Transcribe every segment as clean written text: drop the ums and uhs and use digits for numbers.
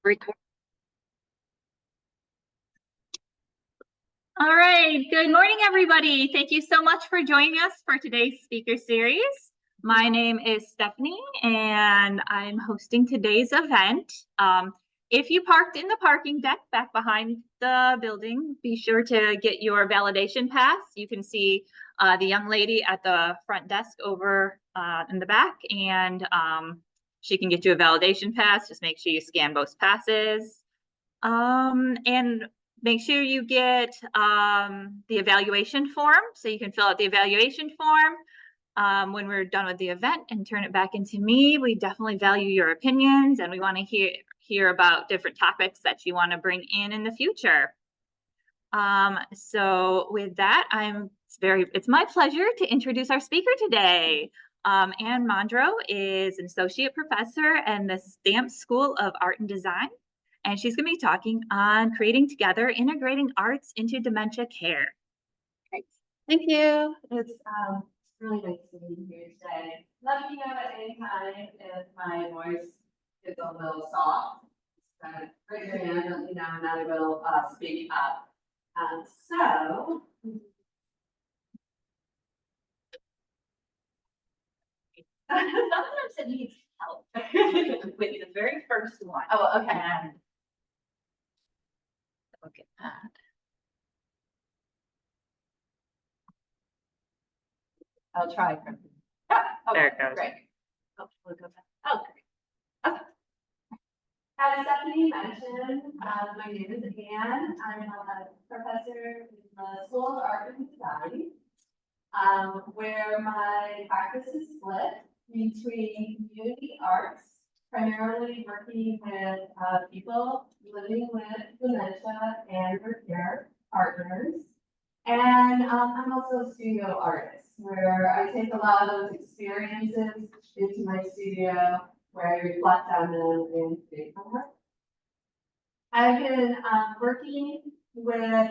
Record. All right. Good morning, everybody. Thank you so much for joining us for today's speaker series. My name is Stephanie, and I'm hosting today's event. If you parked in the parking deck back behind the building, be sure to get your validation pass. You can see the young lady at the front desk over in the back, and she can get you a validation pass. Just make sure you scan both passes. And make sure you get the evaluation form so you can fill out the evaluation form when we're done with the event and turn it back into me. We definitely value your opinions, and we want to hear about different topics that you want to bring in the future. So with that, it's my pleasure to introduce our speaker today. Anne Mondro is an associate professor in the Stamp School of Art and Design, and she's going to be talking on creating together, integrating arts into dementia care. Great. Thank you. It's really nice to be here today. Let me know at any time if my voice is a little soft. Raise your hand, let me know, and I will speak up. Sometimes it needs help with the very first one. Oh, okay. And look at that. I'll try from here. Oh, there it goes. Great. Oh, we'll go back. Oh, great. Okay. As Stephanie mentioned, my name is Anne. I'm a professor in the School of Art and Design, where my practice is split between community arts, primarily working with people living with dementia and their care partners. And I'm also a studio artist, where I take a lot of those experiences into my studio, where I reflect on them and create my work. I've been working with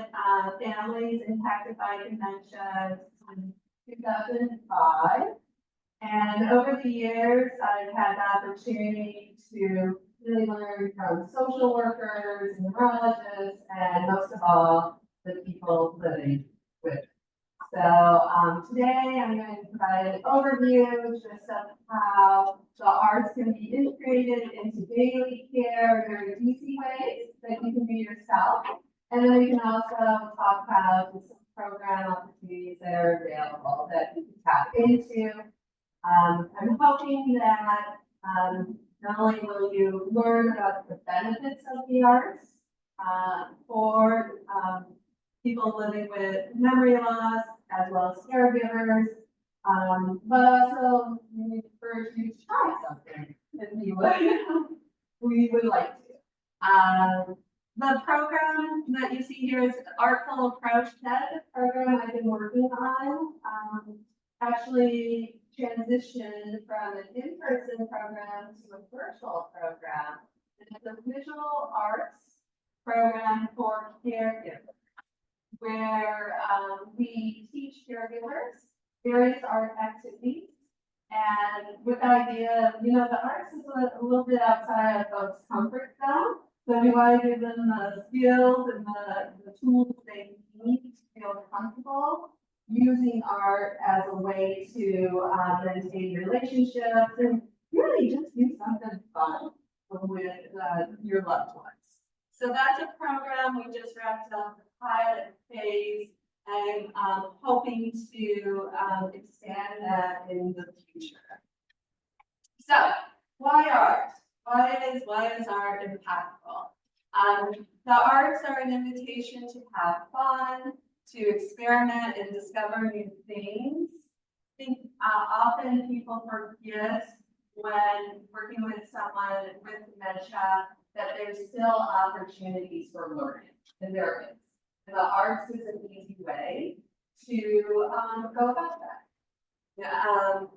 families impacted by dementia since 2005. And over the years, I've had the opportunity to really learn from social workers, neurologists, and most of all, the people living with it. So today I'm going to provide an overview just of how the arts can be integrated into daily care, very easy ways that you can do yourself. And then we can also talk about some program opportunities that are available that you can tap into. I'm hoping that not only will you learn about the benefits of the arts for people living with memory loss, as well as caregivers, but also we encourage you to try something if you would, we would like to. The program that you see here is Artful Approach. That is a program I've been working on. Actually transitioned from an in-person program to a virtual program. It's a visual arts program for caregivers, where we teach caregivers various art activities, and with the idea of, the arts is a little bit outside of folks' comfort zone, so we want to give them the skills and the tools they need to feel comfortable using art as a way to maintain relationships and really just do something fun with your loved ones. So that's a program we just wrapped up the pilot phase, and hoping to expand that in the future. So why art? Why is art impactful? The arts are an invitation to have fun, to experiment and discover new things. I think often people forget when working with someone with dementia that there's still opportunities for learning, and there is. And the arts is an easy way to go about that.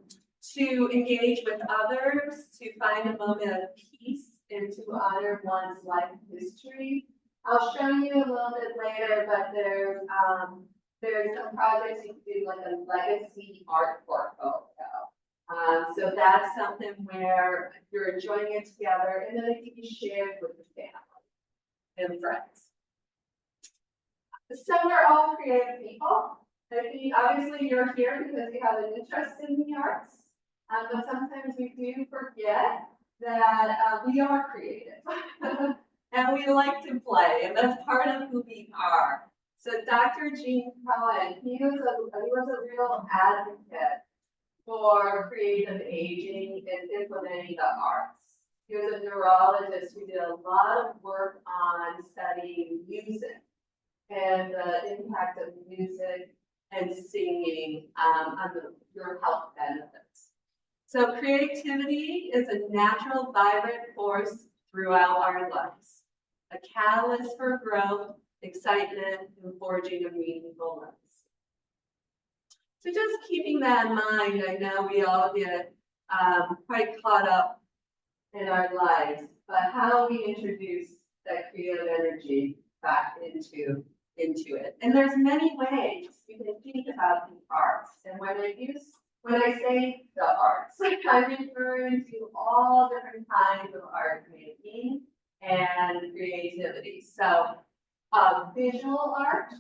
To engage with others, to find a moment of peace, and to honor one's life history. I'll show you a little bit later, but there's some projects you can do, like a legacy art portfolio. So that's something where you're enjoying it together, and then it can be shared with the family and friends. So we're all creative people. Obviously, you're here because you have an interest in the arts, but sometimes we do forget that we are creative and we like to play, and that's part of who we are. So Dr. Gene Cohen, he was a real advocate for creative aging and implementing the arts. He was a neurologist who did a lot of work on studying music and the impact of music and singing on your health benefits. So creativity is a natural, vibrant force throughout our lives, a catalyst for growth, excitement, and forging a meaningful life. So just keeping that in mind, I know we all get quite caught up in our lives, but how we introduce that creative energy back into it. And there's many ways you can think about the arts. And when I say the arts, I'm referring to all different kinds of art making and creativity. So visual art.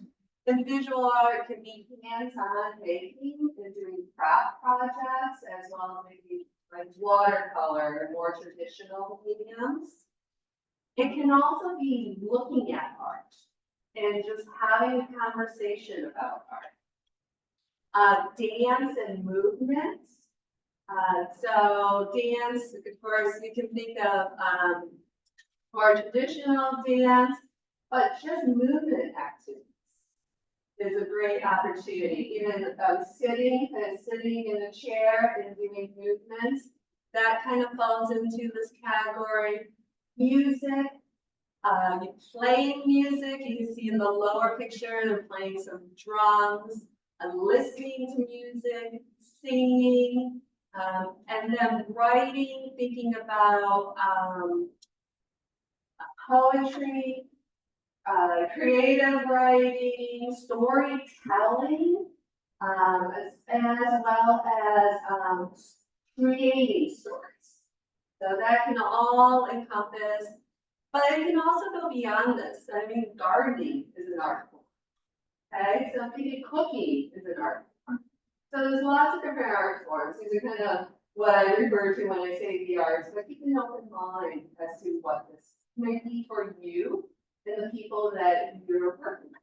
And visual art can be hands-on making and doing craft projects, as well as maybe like watercolor, more traditional mediums. It can also be looking at art and just having a conversation about art. Dance and movement. So dance, of course, you can think of more traditional dance, but just movement activities is a great opportunity. Even sitting in a chair and doing movements, that kind of falls into this category. Music, playing music, you can see in the lower picture, they're playing some drums, listening to music, singing, and then writing, thinking about poetry, creative writing, storytelling, as well as creating stories. So that can all encompass, but it can also go beyond this. I mean, gardening is an art form. Okay, so thinking cooking is an art form. So there's lots of different art forms. These are kind of what I refer to when I say the arts, but keep an open mind as to what this might be for you and the people that you're working with.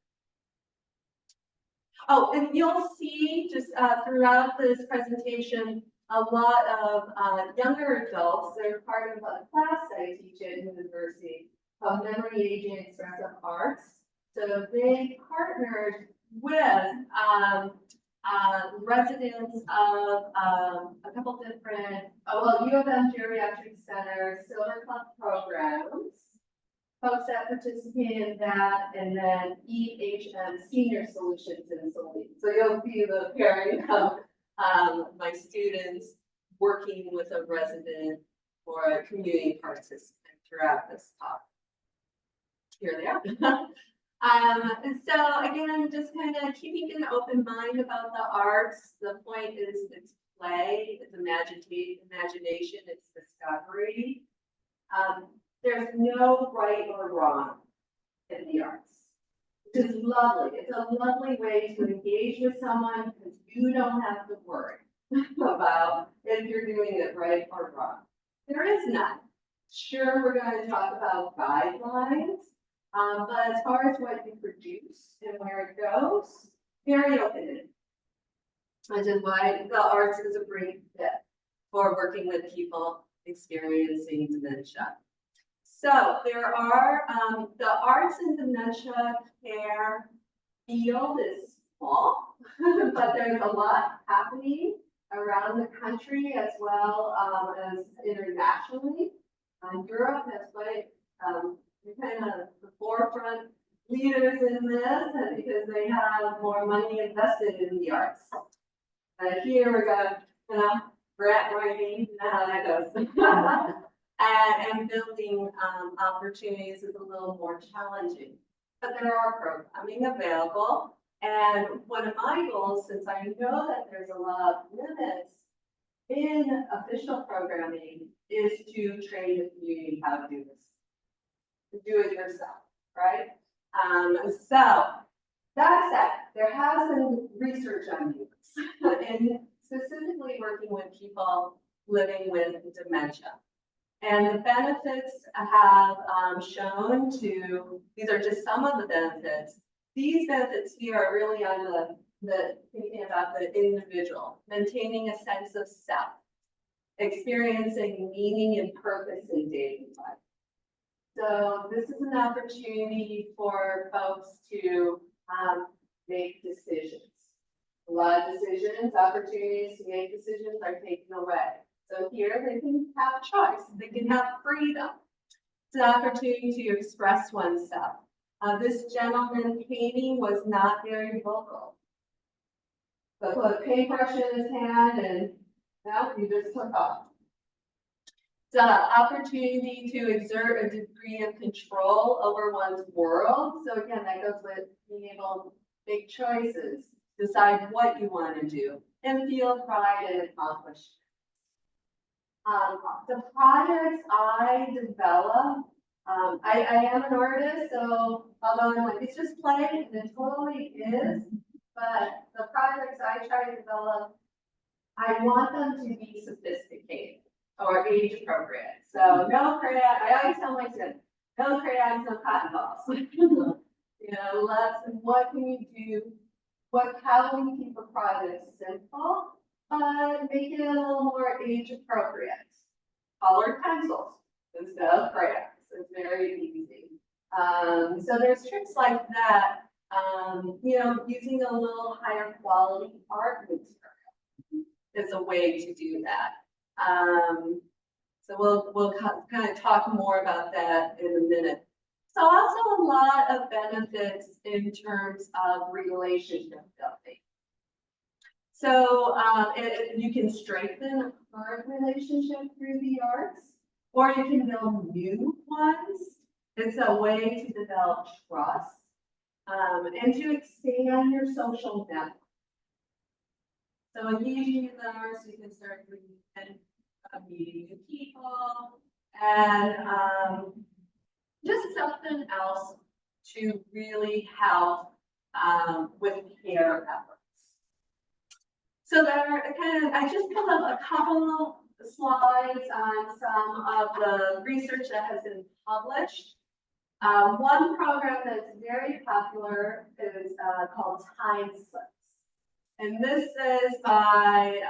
Oh, and you'll see just throughout this presentation a lot of younger adults. They're part of a class I teach at university called Memory, Aging, and Expressive Arts. So they partnered with residents of a couple different, U of M Geriatric Center, Silver Club programs, folks that participate in that, and then EHM Senior Solutions in Saline. So you'll see the pairing of my students working with a resident or a community participant throughout this talk. Here they are. And so again, just kind of keeping an open mind about the arts. The point is it's play, it's imagination, it's discovery. There's no right or wrong in the arts, which is lovely. It's a lovely way to engage with someone because you don't have to worry about if you're doing it right or wrong. There is none. Sure, we're going to talk about guidelines, but as far as what you produce and where it goes, very open-ended. Which is why the arts is a great fit for working with people experiencing dementia. So there are the arts and dementia care field is small, but there's a lot happening around the country as well as internationally. Europe has quite kind of the forefront leaders in this, and because they have more money invested in the arts. Here we got grant writing, you know how that goes. And building opportunities is a little more challenging. But there are programming available. And one of my goals, since I know that there's a lot of limits in official programming is to train the community how to do this. Do it yourself, right? So that said, there has been research on this, and specifically working with people living with dementia. And the benefits have shown to, these are just some of the benefits. These benefits here are really on the thinking about the individual, maintaining a sense of self, experiencing meaning and purpose in daily life. So this is an opportunity for folks to make decisions. A lot of decisions, opportunities to make decisions are taken away. So here they can have choice, they can have freedom. It's an opportunity to express oneself. This gentleman painting was not very vocal. So put a paintbrush in his hand and now he just took off. It's an opportunity to exert a degree of control over one's world. So again, that goes with being able to make choices, decide what you want to do, and feel pride and accomplishment. The projects I develop, I am an artist, so although I'm like, it's just play, and it totally is, but the projects I try to develop, I want them to be sophisticated or age appropriate. So no crayon, I always tell my students, no crayons, no cotton balls. You know, what can you do? How can we keep a project simple, but make it a little more age appropriate? Colored pencils instead of crayons. It's very easy. So there's tricks like that. You know, using a little higher quality art material is a way to do that. So we'll kind of talk more about that in a minute. So also a lot of benefits in terms of relationship building. So you can strengthen a current relationship through the arts, or you can build new ones. It's a way to develop trust and to expand your social network. So engaging in the arts, you can start meeting new people and just something else to really help with care efforts. So I just pulled up a couple slides on some of the research that has been published. One program that's very popular is called Time Slips. And this is by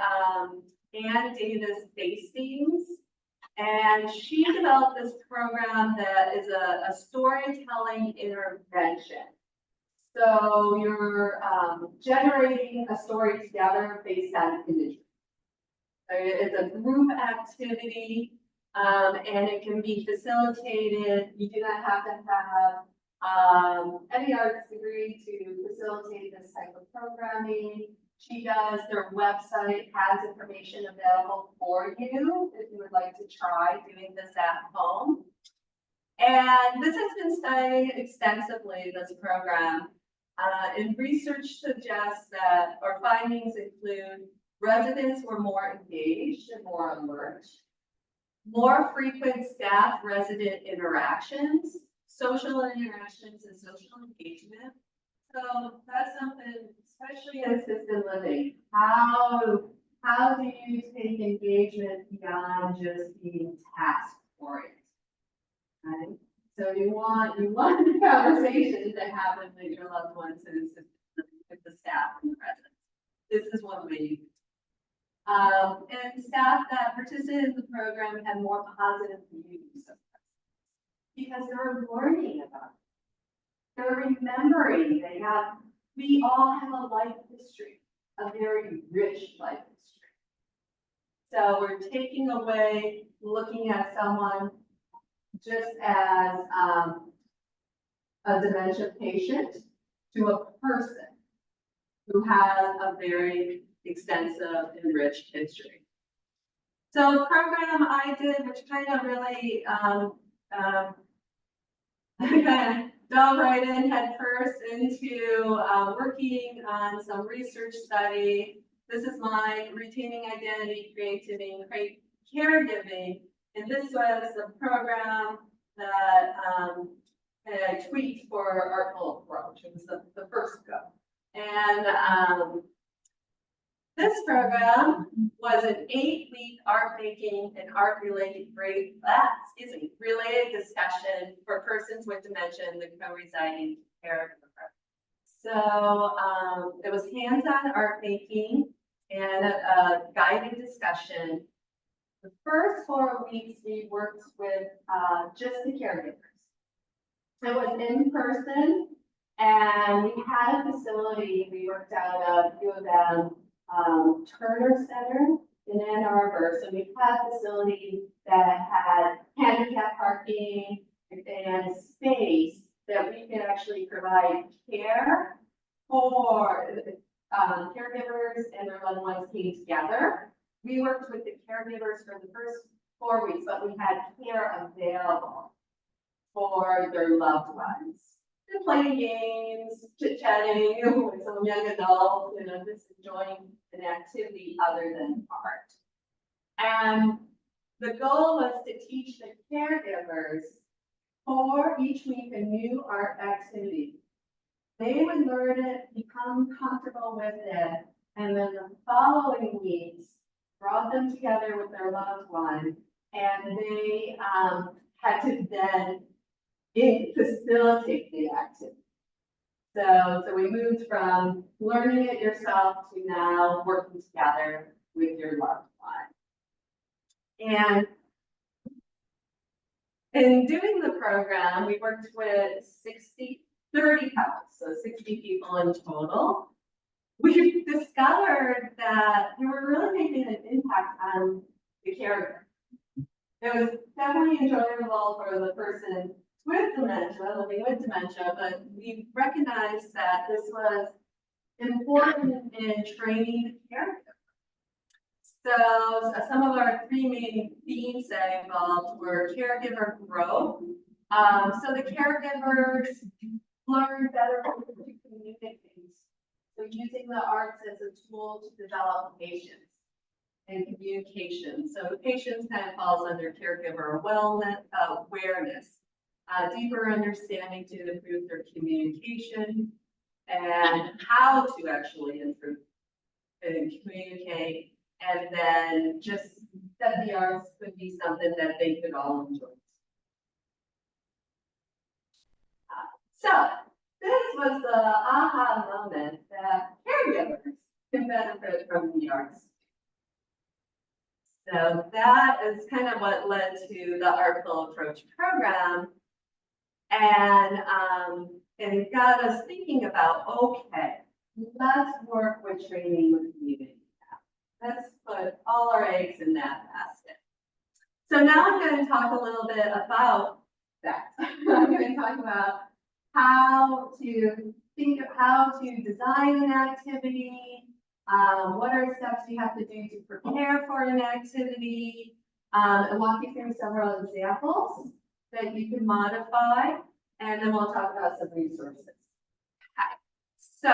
Anne Davis-Hastings. And she developed this program that is a storytelling intervention. So you're generating a story together based on imagery. It's a group activity, and it can be facilitated. You do not have to have any arts degree to facilitate this type of programming. She does, their website has information available for you if you would like to try doing this at home. And this has been studied extensively, this program. And research suggests that our findings include residents were more engaged and more alert, more frequent staff-resident interactions, social interactions, and social engagement. So that's something, especially in assisted living. How do you take engagement beyond just being task-oriented? Right? So you want the conversation to happen with your loved ones and with the staff and the residents. This is one way you can. And staff that participated in the program had more positive views of it because they're learning about it. They're remembering. We all have a life history, a very rich life history. So we're taking away looking at someone just as a dementia patient to a person who has a very extensive and rich history. So the program I did, which kind of really kind of dove right in head first into working on some research study this is my retaining identity, creativity, caregiving. And this was a program that I tweaked for Artful Approach. It was the first go. And this program was an 8-week art making and art related related discussion for persons with dementia and the co-residing caregiver. So it was hands-on art making and a guided discussion. The first 4 weeks we worked with just the caregivers. It was in person, and we had a facility we worked out of, a few of them, Turner Center in Ann Arbor. So we had a facility that had handicap parking and space that we could actually provide care for caregivers and their loved ones came together. We worked with the caregivers for the first 4 weeks, but we had care available for their loved ones. And playing games, chit-chatting with some young adults, just enjoying an activity other than art. And the goal was to teach the caregivers for each week a new art activity. They would learn it, become comfortable with it, and then the following weeks brought them together with their loved one, and they had to then facilitate the activity. So we moved from learning it yourself to now working together with your loved one. And in doing the program, we worked with 30 couples, so 60 people in total. We discovered that we were really making an impact on the caregiver. It was definitely enjoyable for the person with dementia, living with dementia, but we recognized that this was important in training the caregiver. So some of our 3 main themes that involved were caregiver growth. So the caregivers learn better to communicate. So using the arts as a tool to develop patience and communication. So patience kind of falls under caregiver awareness, deeper understanding to improve their communication and how to actually improve and communicate. And then just that the arts could be something that they could all enjoy. So this was the aha moment that caregivers can benefit from the arts. So that is kind of what led to the Artful Approach program, and it got us thinking about, okay, let's work with training with community. Let's put all our eggs in that basket. So now I'm going to talk a little bit about that. I'm going to talk about how to design an activity, what are steps you have to do to prepare for an activity, and walk you through several examples that you can modify, and then we'll talk about some resources. Okay. So,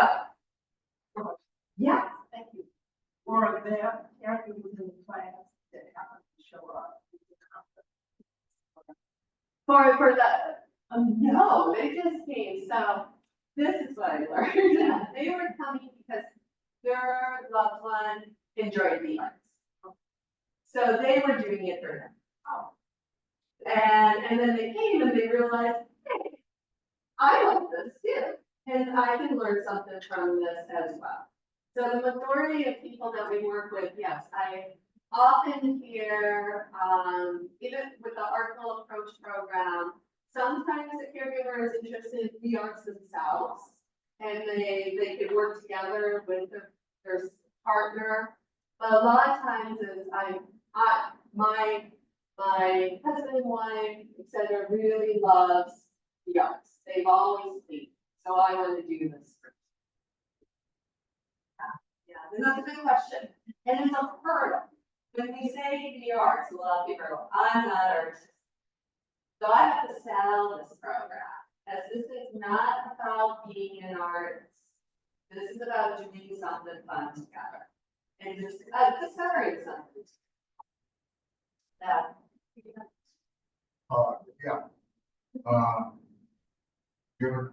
yeah, thank you. Or their caregivers in the class that happen to show up. For the, no, they just came. So this is what I learned. They were coming because their loved one enjoyed the arts. So they were doing it for them. Oh. And then they came and they realized, hey, I like this too. And I can learn something from this as well. So the majority of people that we work with, yes, I often hear, even with the Artful Approach program, sometimes the caregiver is interested in the arts themselves, and they could work together with their partner. But a lot of times is my husband, wife, etc., really loves the arts. They've always been. So I want to do this first. Yeah, and that's a good question. And it's a hurdle. When we say the arts, a lot of people go, I'm not artistic. So I have to sell this program, as this is not about being an artist. This is about doing something fun together. and just discovering something. That. Yeah. You're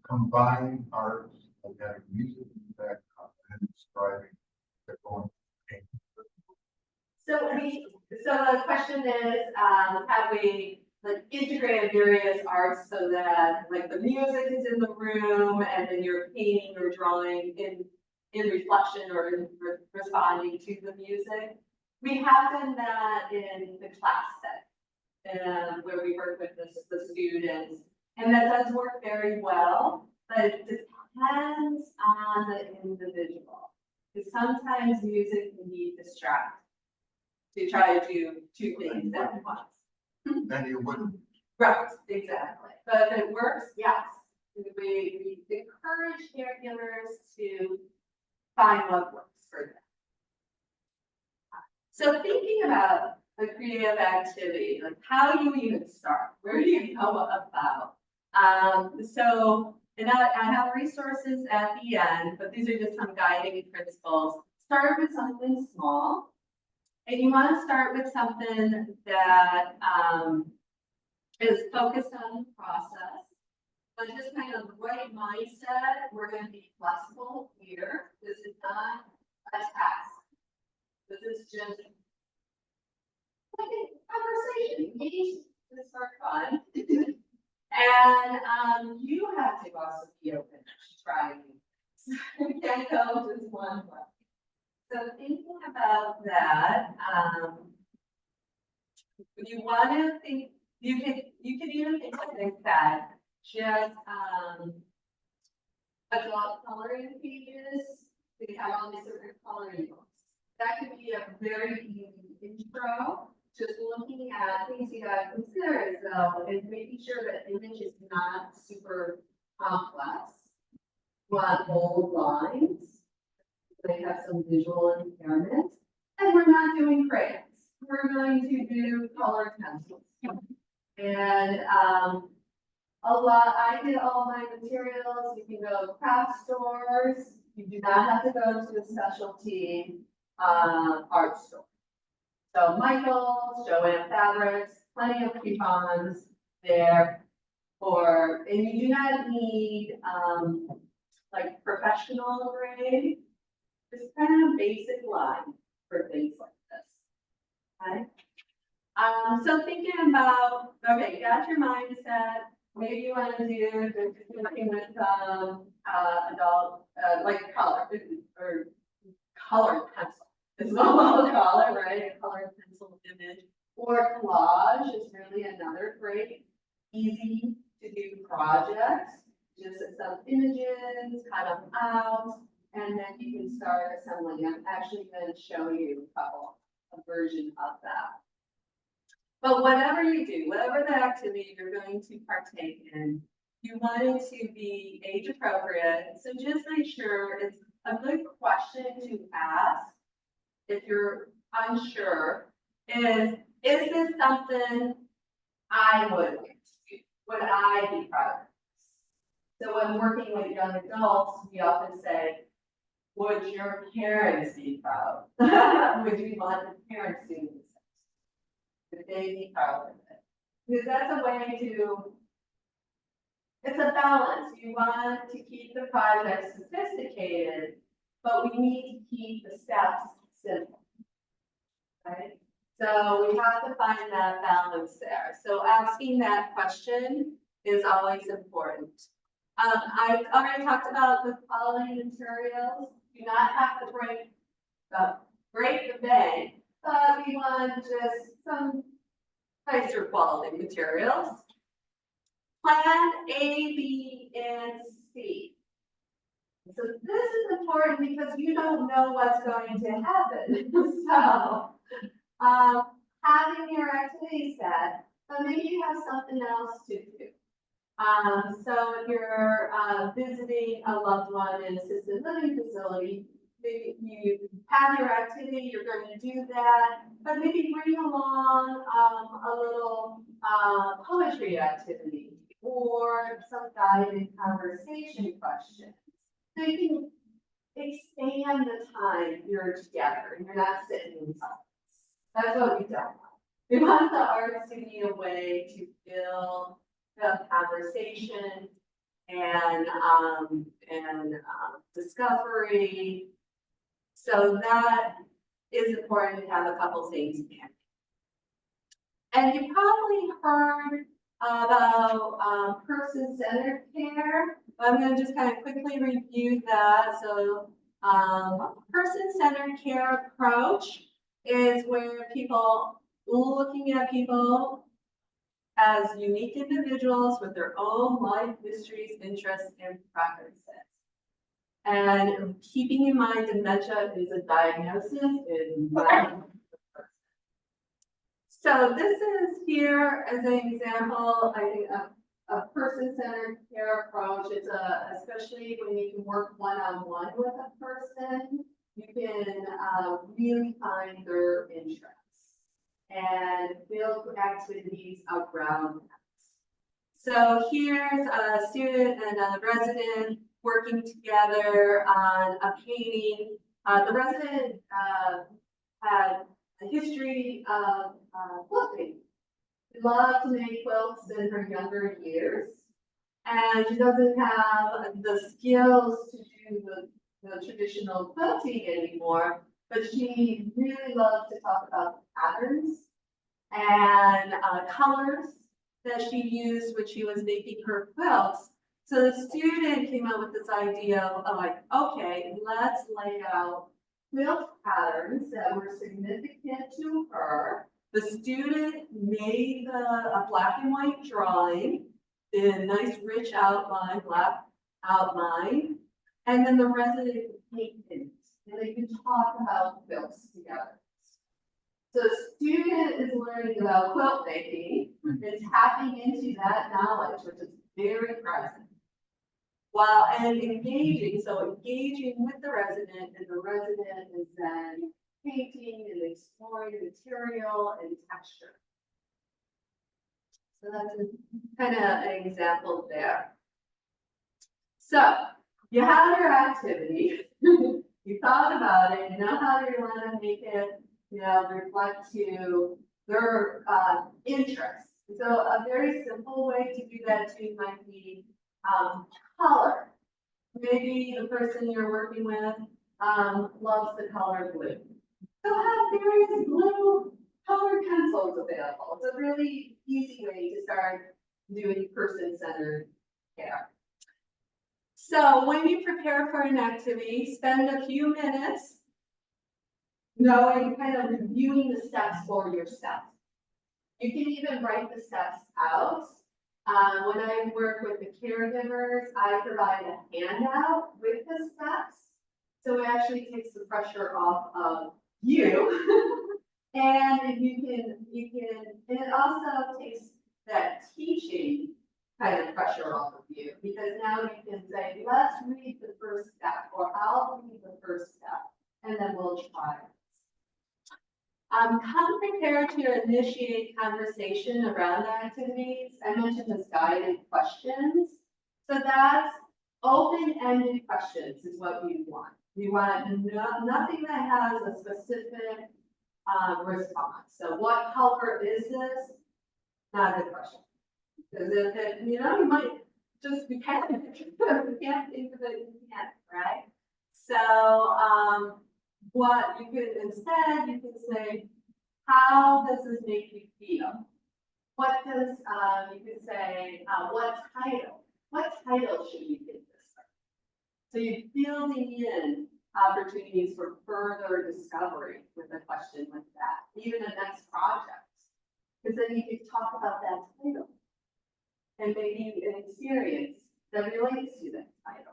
combine arts and then music that and describing the going. So the question is, have we like integrated various arts so that like the music is in the room and then you're painting or drawing in reflection or in responding to the music? We have done that in the class setting, where we work with the students, and that does work very well, but it depends on the individual. Because sometimes music can be distracting to try to do two things at once. Then you wouldn't. Right, exactly. But if it works, yes. We encourage caregivers to find what works for them. So thinking about the creative activity, like how do you even start? Where do you go about? And I have resources at the end, but these are just some guiding principles. Start with something small. And you want to start with something that is focused on the process, but just kind of the right mindset. We're going to be flexible here. This is not a task. This is just like a conversation. Engage to start fun. And you have to also be open to trying things. You can't go just one way. So thinking about that, you want to think, you could even think of things that just adult coloring pages. They have all these different coloring books. That could be a very easy intro. Just looking at things you got to consider as though is making sure that image is not super complex. You want bold lines. They have some visual impairment, and we're not doing crayons. We're going to do colored pencils. And I get all my materials. You can go to craft stores. You do not have to go to a specialty art store. So Michael's, Joanne Fabrics, plenty of coupons there and you do not need like professional grade. Just kind of basic line for things like this. Okay. So thinking about, okay, you got your mindset. Maybe you want to do something with adult, like color or colored pencil. It's what we'll call it, right? A colored pencil image. Or collage is really another great, easy to do project. Just some images, cut them out. And then you can start assembling. I'm actually going to show you a version of that. But whatever you do, whatever the activity you're going to partake in, you want it to be age appropriate. So just make sure it's a good question to ask if you're unsure. Is this something I would like to do? Would I be proud of this? So when working with young adults, we often say, would your parents be proud? Would you want the parents doing this? Would they be proud of it? Because that's a way to, it's a balance. You want to keep the project sophisticated, but we need to keep the steps simple, right? So we have to find that balance there. So asking that question is always important. I've already talked about the quality materials. Do not have to break the bank, but we want just some nicer quality materials. Plan A, B, and C. So this is important because you don't know what's going to happen. So having your activity set, but maybe you have something else to do. So if you're visiting a loved one in an assisted living facility, maybe you have your activity, you're going to do that, but maybe bring along a little poetry activity or some guided conversation questions. So you can expand the time you're together and you're not sitting in silence. That's what we don't want. We want the arts to be a way to build the conversation and discovery. So that is important to have a couple things in. And you probably heard about person-centered care. I'm going to just kind of quickly review that. So person-centered care approach is where people looking at people as unique individuals with their own life histories, interests, and preferences. And keeping in mind dementia is a diagnosis, is not a person. So this is here as an example, I think, a person-centered care approach. It's especially when you can work one-on-one with a person, you can really find their interests and build activities around that. So here's a student and a resident working together on a painting. The resident had a history of quilting. She loved to make quilts in her younger years, and she doesn't have the skills to do the traditional quilting anymore, but she really loved to talk about patterns and colors that she used when she was making her quilts. So the student came up with this idea of like, okay, let's lay out quilt patterns that were significant to her. The student made a black and white drawing, did a nice rich outline, black outline, and then the resident could paint it, and they could talk about quilts together. So the student is learning about quilt making and tapping into that knowledge, which is very present. While engaging with the resident, and the resident is then painting and exploring material and texture. So that's kind of an example there. So you have your activity, you thought about it, you know how you want to make it, reflect to their interests. So a very simple way to do that too might be color. Maybe the person you're working with loves the color blue. So have various blue colored pencils available. It's a really easy way to start doing person-centered care. So when you prepare for an activity, spend a few minutes knowing, kind of reviewing the steps for yourself. You can even write the steps out. When I work with the caregivers, I provide a handout with the steps. So it actually takes the pressure off of you. And you can, and it also takes that teaching kind of pressure off of you, because now you can say, let's read the first step, or I'll read the first step, and then we'll try it. Come prepared to initiate conversation around the activities. I mentioned this guided questions. So that's open-ended questions is what we want. We want nothing that has a specific response. So what color is this? Not a good question. Because if you might just be kind of, you can't think of it, you can't, right? So what you could instead, you can say, how does this make you feel? What does, you could say, what title should we give this? So you're building in opportunities for further discovery with a question like that, even a next project. Because then you could talk about that title and maybe an experience that relates to that title.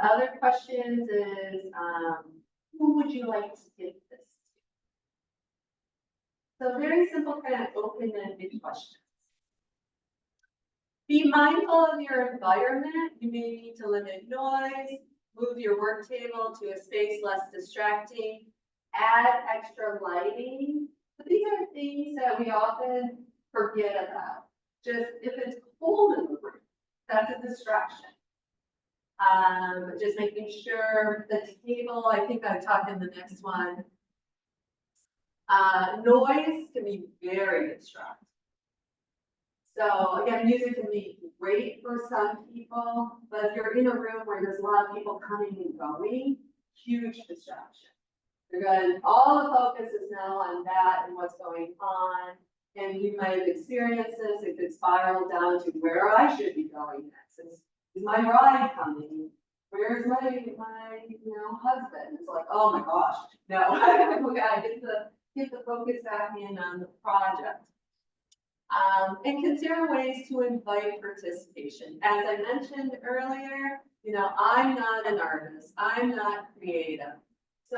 Other questions is, who would you like to give this to? So very simple, kind of open-ended questions. Be mindful of your environment. You may need to limit noise, move your work table to a space less distracting, add extra lighting. But these are things that we often forget about. Just if it's cold in the room, that's a distraction. Just making sure the table, I think I talked in the next one. Noise can be very distracting. So again, music can be great for some people, but if you're in a room where there's a lot of people coming and going, huge distraction. Because all the focus is now on that and what's going on, and you might have experienced this. It could spiral down to where I should be going next. Is my bride coming? Where's my husband? It's like, oh my gosh, no, we gotta get the focus back in on the project. And consider ways to invite participation. As I mentioned earlier, I'm not an artist, I'm not creative. So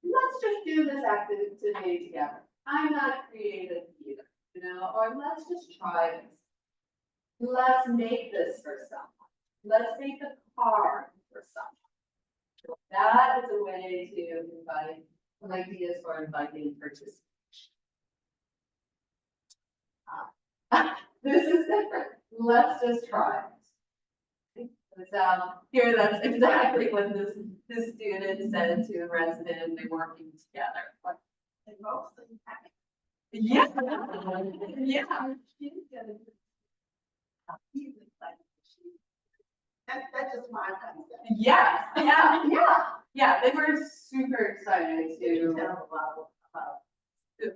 let's just do this activity together. I'm not creative either, or let's just try this. Let's make this for someone. Let's make a card for someone. That is a way to invite ideas for inviting participation. This is different. Let's just try it. So here, that's exactly what this student said to a resident. They're working together. And mostly happy. Yeah. Yeah. She's gonna do music like that's just my concept. Yes. Yeah. They were super excited You to tell about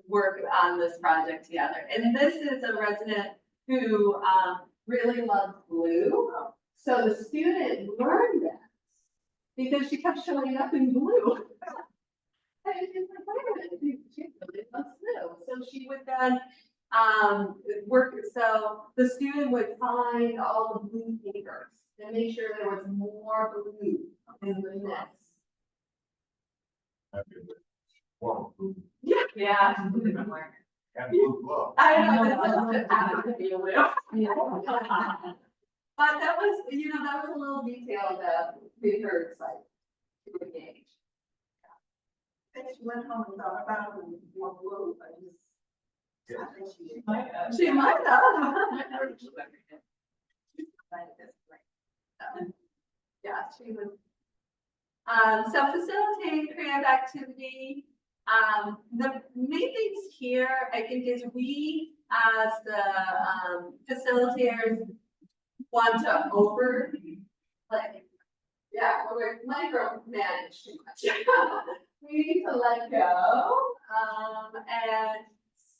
work on this project together. And this is a resident who really loves blue. So the student learned that because she kept showing up in blue. And she's like, wait a minute, she really loves blue. So she would then work, so the student would find all the blue papers and make sure there was more blue in the mix. Well, Yeah. and blue glove. I know, this happened to be a blue. But that was, that was a little detail that made her excited to engage. And she went home and thought about it and more blue, I think she might have. She might have. Yeah, she would. So facilitating creative activity. The main things here, I think, is we as the facilitators want to we're micromanage too much. We need to let go and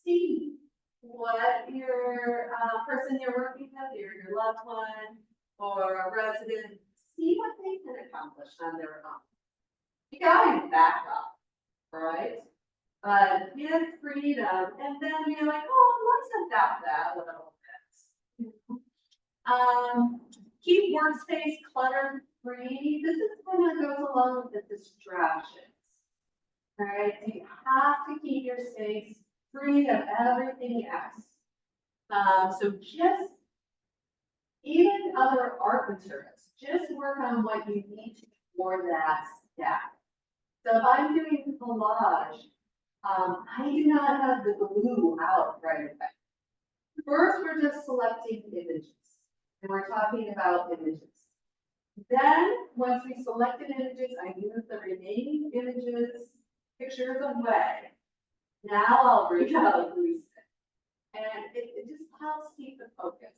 see what your person you're working with, your loved one or a resident, see what they can accomplish on their own. You gotta back up, right? But give freedom, and then be like, oh, let's adapt that a little bit. Keep workspace clutter-free. This is kind of goes along with the distractions. All right, so you have to keep your space free of everything else. So just, even other art materials, just work on what you need to for that step. So if I'm doing collage, I do not have the glue out right away. First, we're just selecting images, and we're talking about images. Then, once we selected images, I move the remaining pictures away. Now I'll bring out a glue stick, and it just helps keep the focus.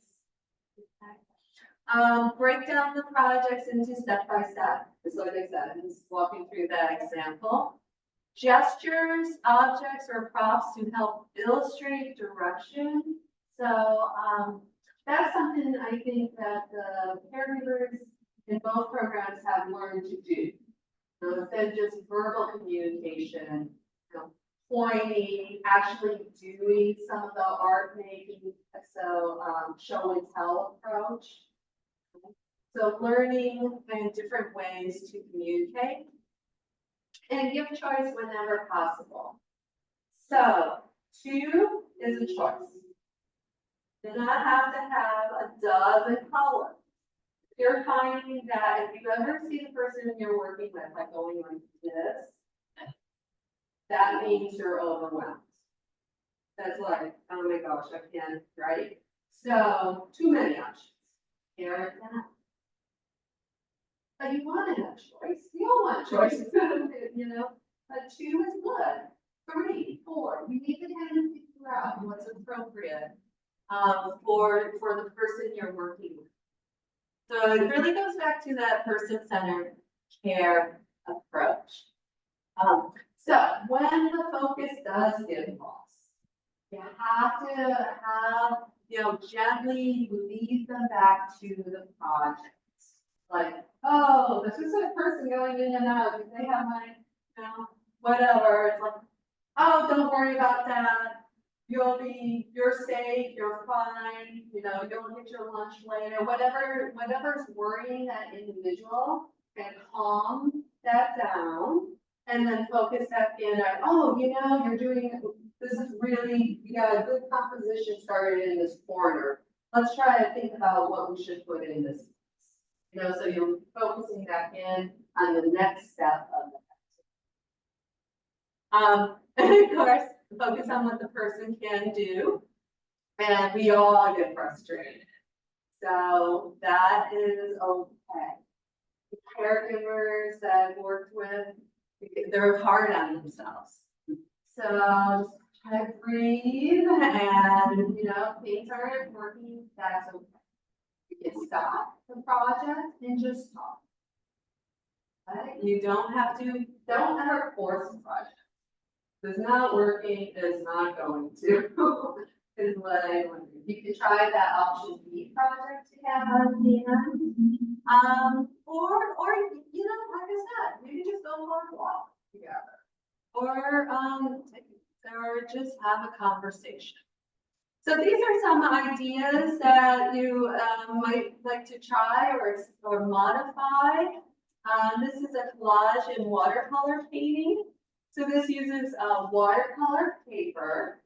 Break down the projects into step by step. Just like I said, I'm just walking through that example. Gestures, objects, or props to help illustrate direction. So that's something I think that the caregivers in both programs have learned to do. So instead of just verbal communication, pointing, actually doing some of the art making, so show and tell approach. So learning in different ways to communicate and give choice whenever possible. So 2 is a choice. Do not have to have a dozen colors. If you're finding that if you ever see the person you're working with like going like this, that means you're overwhelmed. That's like, oh my gosh, I can't, right? So too many options. Here it down. but you want to have choice. We all want choice, you know, but 2 is good. 3, 4, you need to kind of figure out what's appropriate for the person you're working with. So it really goes back to that person-centered care approach. So when the focus does get lost, you have to gently lead them back to the project. Like, oh, this is a person going in and out. If they have my, whatever. It's like, oh, don't worry about that. You're safe, you're fine, you'll get your lunch later, whatever's worrying that individual, and calm that down, and then focus back in on, oh, this is really, you got a good composition started in this corner. Let's try to think about what we should put in this, so you're focusing back in on the next step of that. And of course, focus on what the person can do, and we all get frustrated. So that is okay. The caregivers that I've worked with, they're hard on themselves. So just try to breathe, and things aren't working, that's okay. You can stop the project and just talk. Right? You don't ever force the project. It's not working, it's not going to, is what I wonder. You could try that option B project to have on hand. Or, like I said, maybe just go for a walk together. Or just have a conversation. So these are some ideas that you might like to try or modify. This is a collage in watercolor painting. So this uses watercolor paper.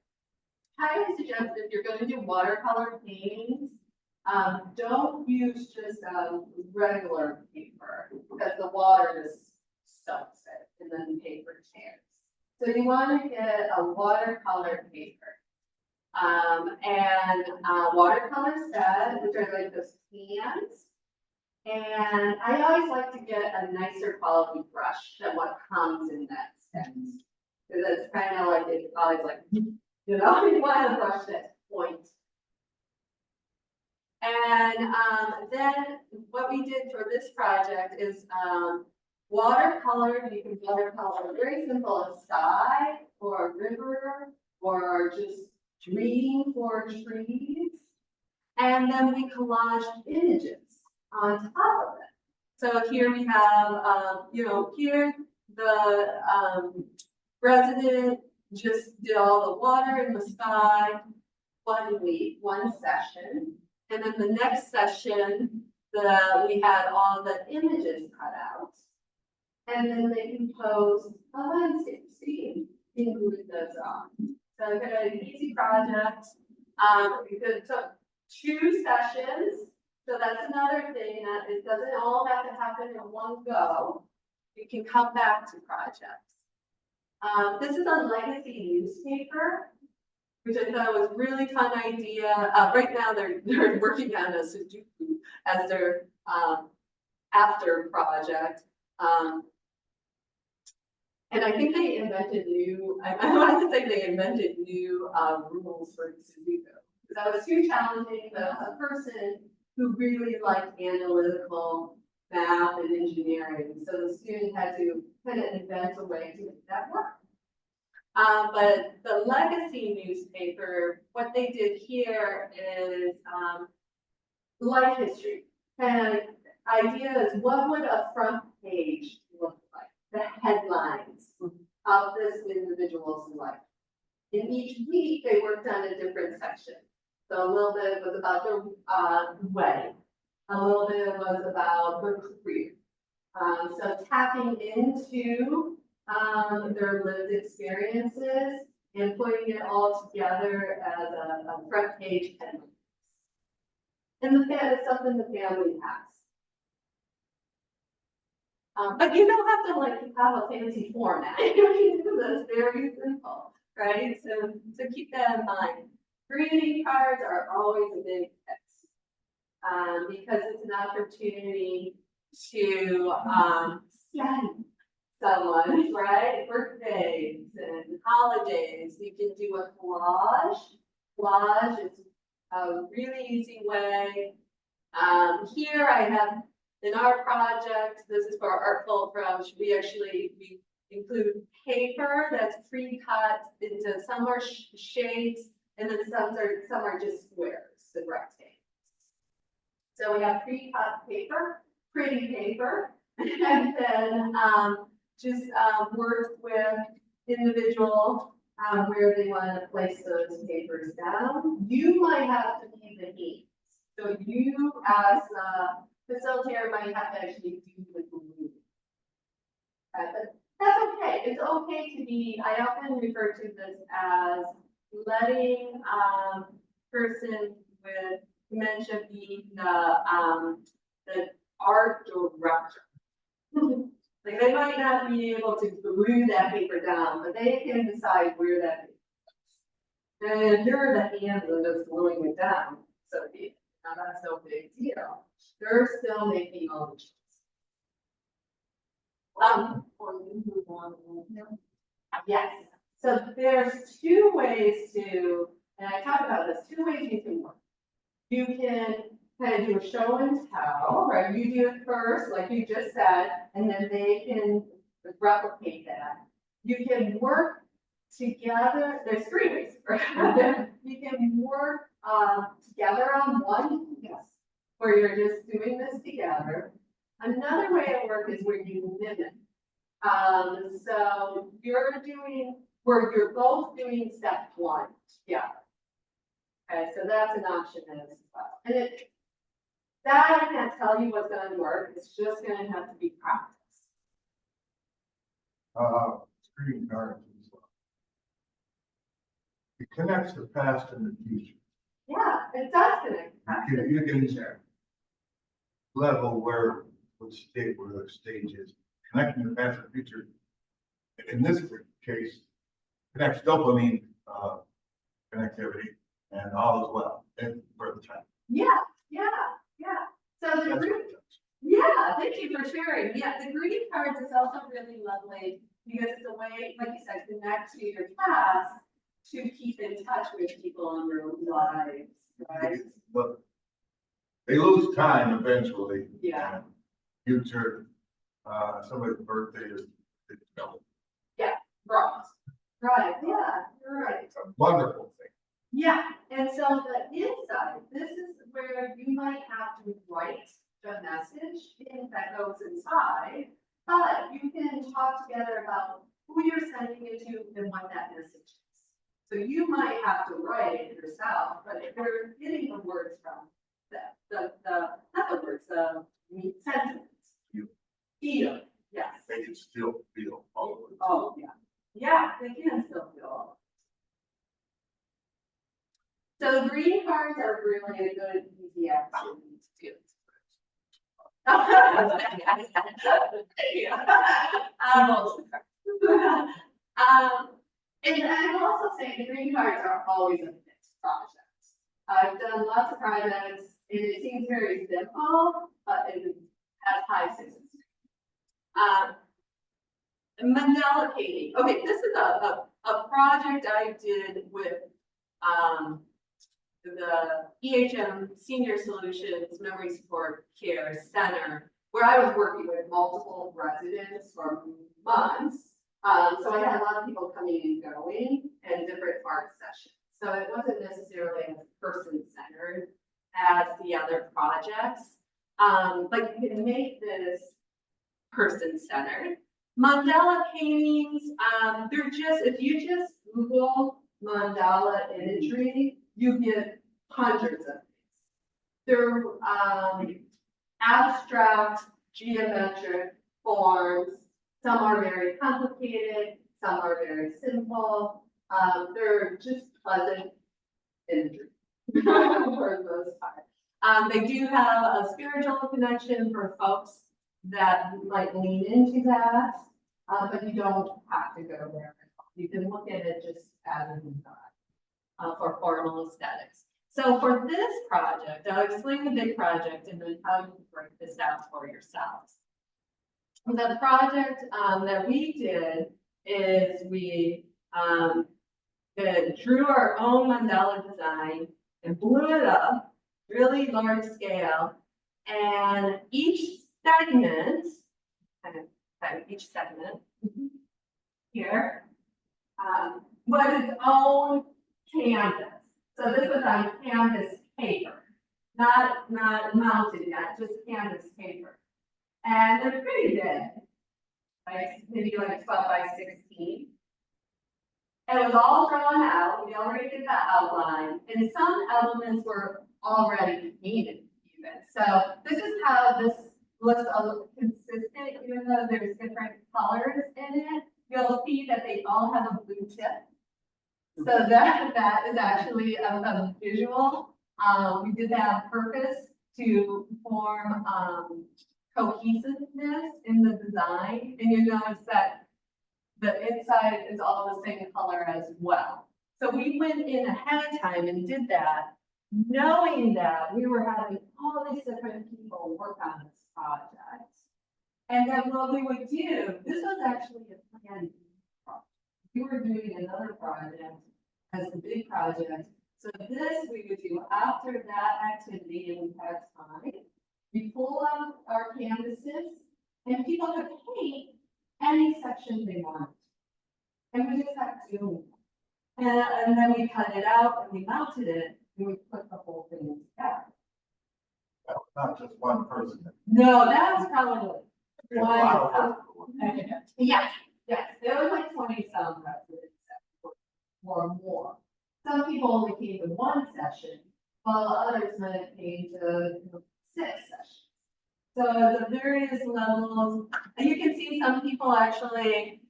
I highly suggest if you're going to do watercolor paintings, don't use just regular paper because the water just soaks it and then the paper tears. So you want to get a watercolor paper. Watercolor set, which are like those cans. And I always like to get a nicer quality brush than what comes in that set. Because it's kind of like, it's always like, you want a brush that's point. And then what we did for this project is watercolor. You can watercolor very simple, a sky or a river or just green for trees. And then we collaged images on top of it. So here we have, here the resident just did all the water in the sky 1 week, 1 session. And then the next session, we had all the images cut out. And then they composed a landscape scene, included those on. So we had an easy project. It took 2 sessions. So that's another thing, that it doesn't all have to happen in one go. You can come back to projects. This is a legacy newspaper, which I thought was a really fun idea. Right now they're working on a Sudoku as their after project. And I think they invented I want to say they invented new rules for Sudoku. Because that was too challenging, but as a person who really liked analytical math and engineering, so the student had to kind of invent a way to make that work. But the legacy newspaper, what they did here is life history. And the idea is, what would a front page look like? The headlines of this individual's life. In each week, they worked on a different section. So a little bit was about their wedding. A little bit was about their career. So tapping into their lived experiences and putting it all together as a front page headline. And it's something the family has. But you don't have to have a fancy format. You can do this very simple, right? So keep that in mind. Greeting cards are always a big hit because it's an opportunity to send someone, right? Birthdays and holidays. You can do a collage. Collage is a really easy way. Here I have in our project, this is for our Artful Approach, we include paper that's pre-cut into some are shapes, and then some are just squares and rectangles. So we have pre-cut paper, pretty paper, and then just work with individual where they want to place those papers down. You might have to be the hands. So you as a facilitator might have to actually do the glue. But that's okay. It's okay to be, I often refer to this as letting person with dementia be the art director. Like they might not be able to glue that paper down, but they can decide where that paper goes. And you're the hand that's gluing it down, so be it. Now that's no big deal. They're still making all the choices. Yes. So there's two ways to, and I talked about this, two ways you can work. You can kind of do a show and tell, right? You do it first, like you just said, and then they can replicate that. You can work together. There's three ways. Right? You can work together on one, yes, where you're just doing this together. Another way of work is where you mimic. So you're doing where you're both doing step one together. Okay, so that's an option as well. And that I can't tell you what's going to work. It's just going to have to be practice. Screen cards. It connects the past and the future. Yeah, it does connect. You can level where the stage is, connecting the past and the future. In this case, connects dopamine connectivity and all as well, and for the time. Yeah. So the group, yeah, thank you for sharing. Yeah, the greeting cards is also really lovely because it's a way, like you said, connect to your past to keep in touch with people in your lives, right? But they lose time eventually. Yeah. Future, somebody's birthday is, Yeah, right, yeah, you're right. it's a wonderful thing. Yeah, and so the inside, this is where you might have to write the message that goes inside, but you can talk together about who you're sending it to and what that message is. So you might have to write it yourself, but if you're getting the words from not the words, the sentiments. Feel, yes. They can still feel all of it. Oh, yeah. Yeah, they can still feel all of it. So the greeting cards are really a good, easy activity to do. And I will also say the greeting cards are always a mixed project. I've done lots of projects, and it seems very simple, but it has high success. Mandala painting. Okay, this is a project I did with the EHM Senior Solutions Memory Support Care Center, where I was working with multiple residents for months. So I had a lot of people coming and going and different art sessions. So it wasn't necessarily as person-centered as the other projects. But you can make this person-centered. Mandala paintings, they're just, if you just Google mandala imagery, you get hundreds of these. They're abstract, geometric forms. Some are very complicated, some are very simple. They're just pleasant imagery for the most part. They do have a spiritual connection for folks that might lean into that, but you don't have to go there. You can look at it just as a design for formal aesthetics. So for this project, I'll explain the big project and then how you break this out for yourselves. The project that we did is we drew our own mandala design and blew it up, really large scale. And each segment, each segment here, was its own canvas. So this was on canvas paper, not mounted yet, just canvas paper. And they're pretty big, like maybe like 12 by 16. And it was all drawn out. We already did that outline, and some elements were already painted even. So this is how this looks a little consistent, even though there's different colors in it. You'll see that they all have a blue tip. So that is actually a visual. We did that on purpose to form cohesiveness in the design, and you notice that the inside is all the same color as well. So we went in ahead of time and did that, knowing that we were having all these different people work on this project. And then what we would do, this was actually a planned project. We were doing another project as a big project. So this we would do after that activity, and we had time. We pull out our canvases, and people could paint any section they wanted. And we just kept doing it. And then we cut it out and we mounted it, and we put the whole thing together. That was not just one person. No, that was probably A lot of work. yes, there was like 20 some residents or more. Some people only came to one session, while others might have came to 6 sessions. So the various levels, and you can see some people actually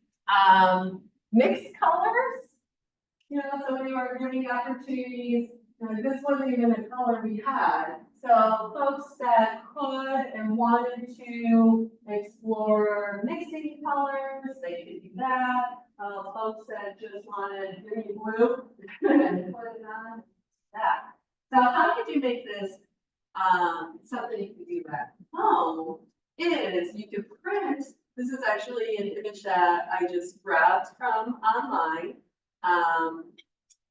mix colors. You know, so we were giving opportunities. This wasn't even the color we had. So folks that could and wanted to explore mixing colors, they could do that. Folks that just wanted green blue and put it on that. So how could you make this something you could do at home? Is you could print. This is actually an image that I just grabbed from online, and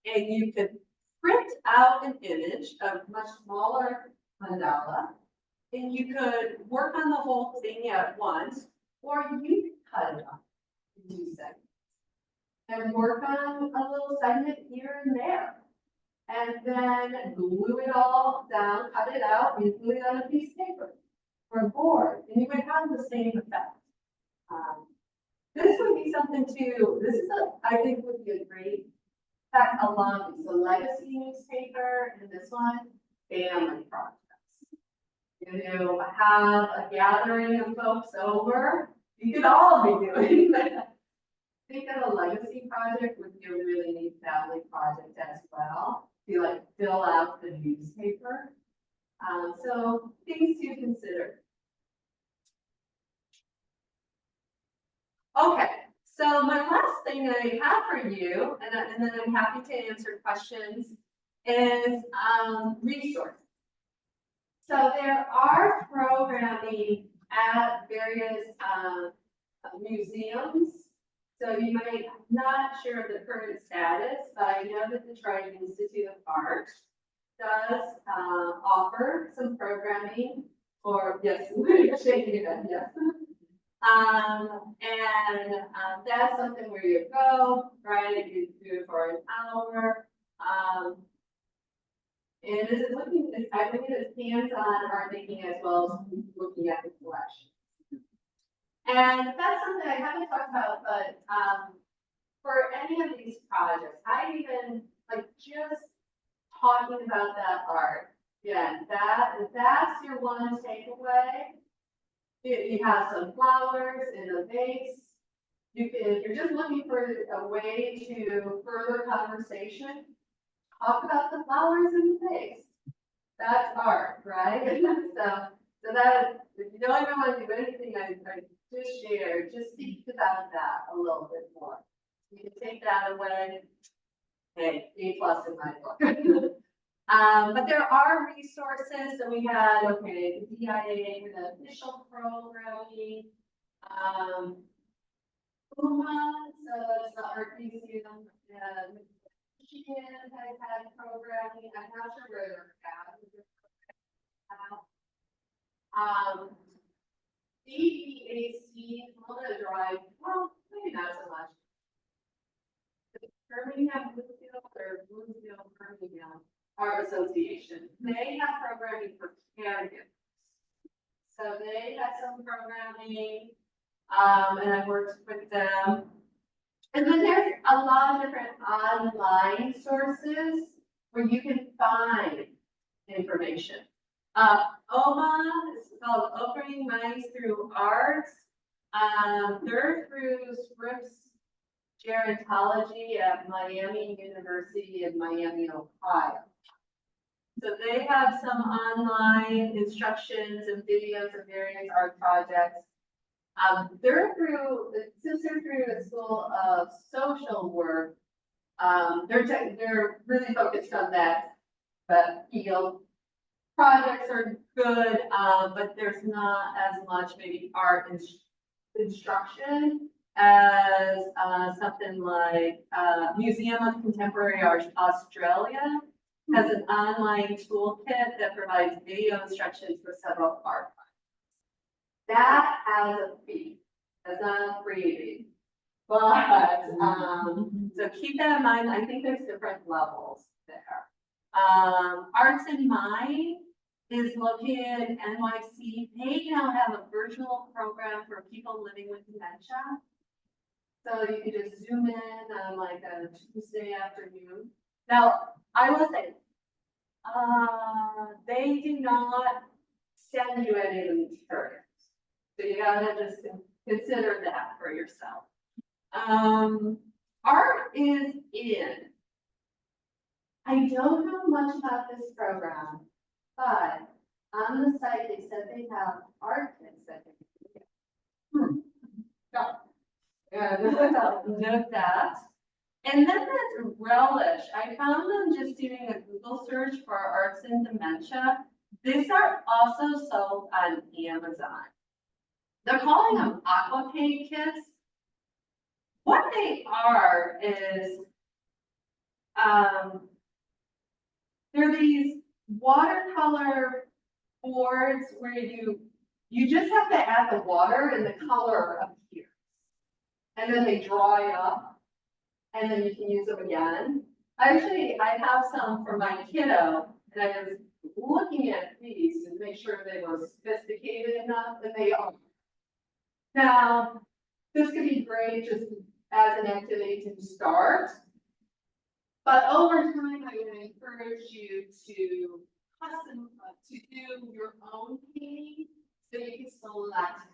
you could print out an image of much smaller mandala, and you could work on the whole thing at once, or you could cut it up into segments and work on a little segment here and there, and then glue it all down, cut it out, and glue it on a piece of paper or a board, and you would have the same effect. This would be something too. This is I think would be a great fact along the legacy newspaper and this one, family projects. You have a gathering of folks over, you could all be doing that. I think that a legacy project would be a really neat family project as well. To like fill out the newspaper. So things to consider. Okay, so my last thing I have for you, and then I'm happy to answer questions, is resources. So there are programming at various museums. So you might not sure of the current status, but I know that the Trident Institute of Art does offer some programming for, yes, we're shaking your head, yes. That's something where you go, right? You do it for an hour. And is it looking, I believe it's hands-on art making as well as looking at the collection. And that's something I haven't talked about, but for any of these projects, I even like just talking about that art. Yeah, that's your one takeaway. You have some flowers in the vase. If you're just looking for a way to further conversation, talk about the flowers in the vase. That's art, right? so that if you don't even want to do anything I just shared, just think about that a little bit more. You can take that away. Hey, A+ in my book. But there are resources, so we had, okay, the DIA, the official programming, UMA, so it's the Art Museum, Michigan has had programming, I'm not sure where they're at. DEAC, Florida Drive, well, maybe not so much. Birmingham, Bloomfield, or Bloomfield, Birmingham Art Association, they have programming for caregivers. So they have some programming, and I worked with them. And then there's a lot of different online sources where you can find information. OMA is called Opening Minds Through Arts. They're through Scripps Gerontology at Miami University of Miami, Ohio. So they have some online instructions and videos of various art projects. They're through, since they're through the School of Social Work, they're really focused on that field. Projects are good, but there's not as much maybe art instruction as something like Museum of Contemporary Art Australia has an online toolkit that provides video instructions for several art projects. That has a fee. That's not free. But so keep that in mind. I think there's different levels there. Arts in Mind is located in NYC. They now have a virtual program for people living with dementia. So you can just zoom in on like a Tuesday afternoon. Now, I will say, they do not send you any of the materials. So you gotta just consider that for yourself. Art is in. I don't know much about this program, but on the site they said they have art kits that they can do. Yeah, note that. And then there's Relish. I found them just doing a Google search for arts and dementia. These are also sold on Amazon. They're calling them aquapaint kits. What they are is, they're these watercolor boards where you just have to add the water and the color appears. And then they dry up, and then you can use them again. Actually, I have some for my kiddo, and I was looking at these to make sure they were sophisticated enough, and they are. Now, this could be great just as an activity to start. But over time, I would encourage you to do your own painting, so you can select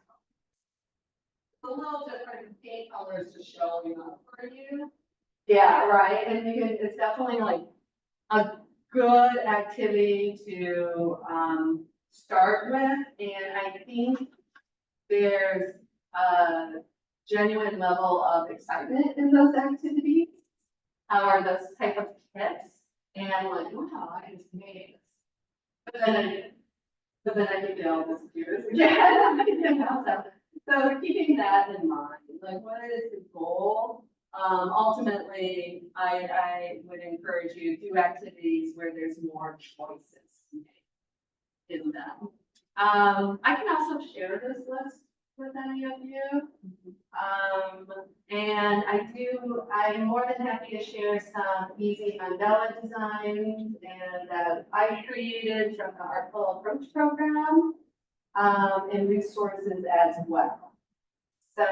a little different paint colors to show up for you. Yeah, right. And you can, it's definitely like a good activity to start with. And I think there's a genuine level of excitement in those activities or those type of kits. And like, wow, I just made this. But then I can get all this computers again. So keeping that in mind, like what is the goal? Ultimately, I would encourage you to do activities where there's more choices in them. I can also share this list with any of you. And I'm more than happy to share some easy mandala designs and that I created from the Artful Approach program, and resources as well. So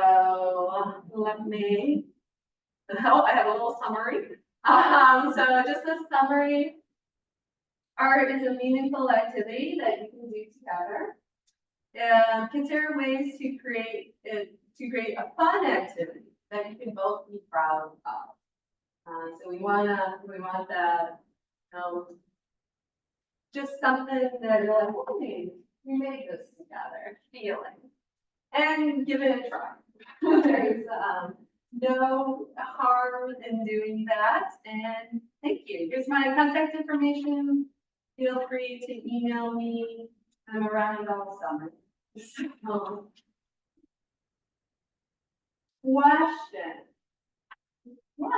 let me, I have a little summary. So just a summary. Art is a meaningful activity that you can do together. Consider ways to create a fun activity that you can both be proud of. So we want that, just something that we made this together, feeling, and give it a try. There's no harm in doing that, and thank you. Here's my contact information. feel free to email me. I'm around all summer. So, question? Yes.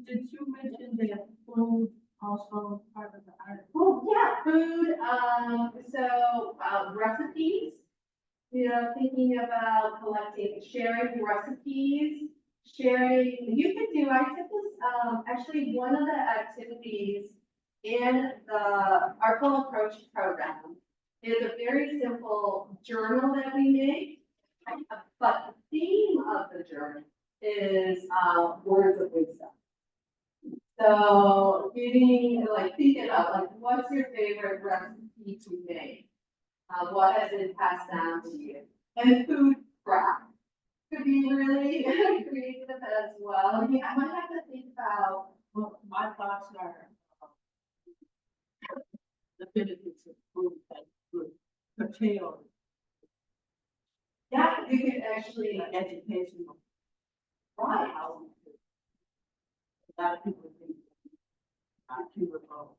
Did you mention that food also part of the art? Well, yeah, food, so, recipes, thinking about collecting, sharing recipes, you could do, I took this, actually, one of the activities in the Artful Approach program is a very simple journal that we make, but the theme of the journal is, words of wisdom. So thinking about, what's your favorite recipe to make? What has been passed down to you? And food prep could be really creative as well. I mean, I might have to think about, Well, my thoughts are the benefits of food and food, potatoes, yeah, you could actually, educational. right. How a lot of people think too remote.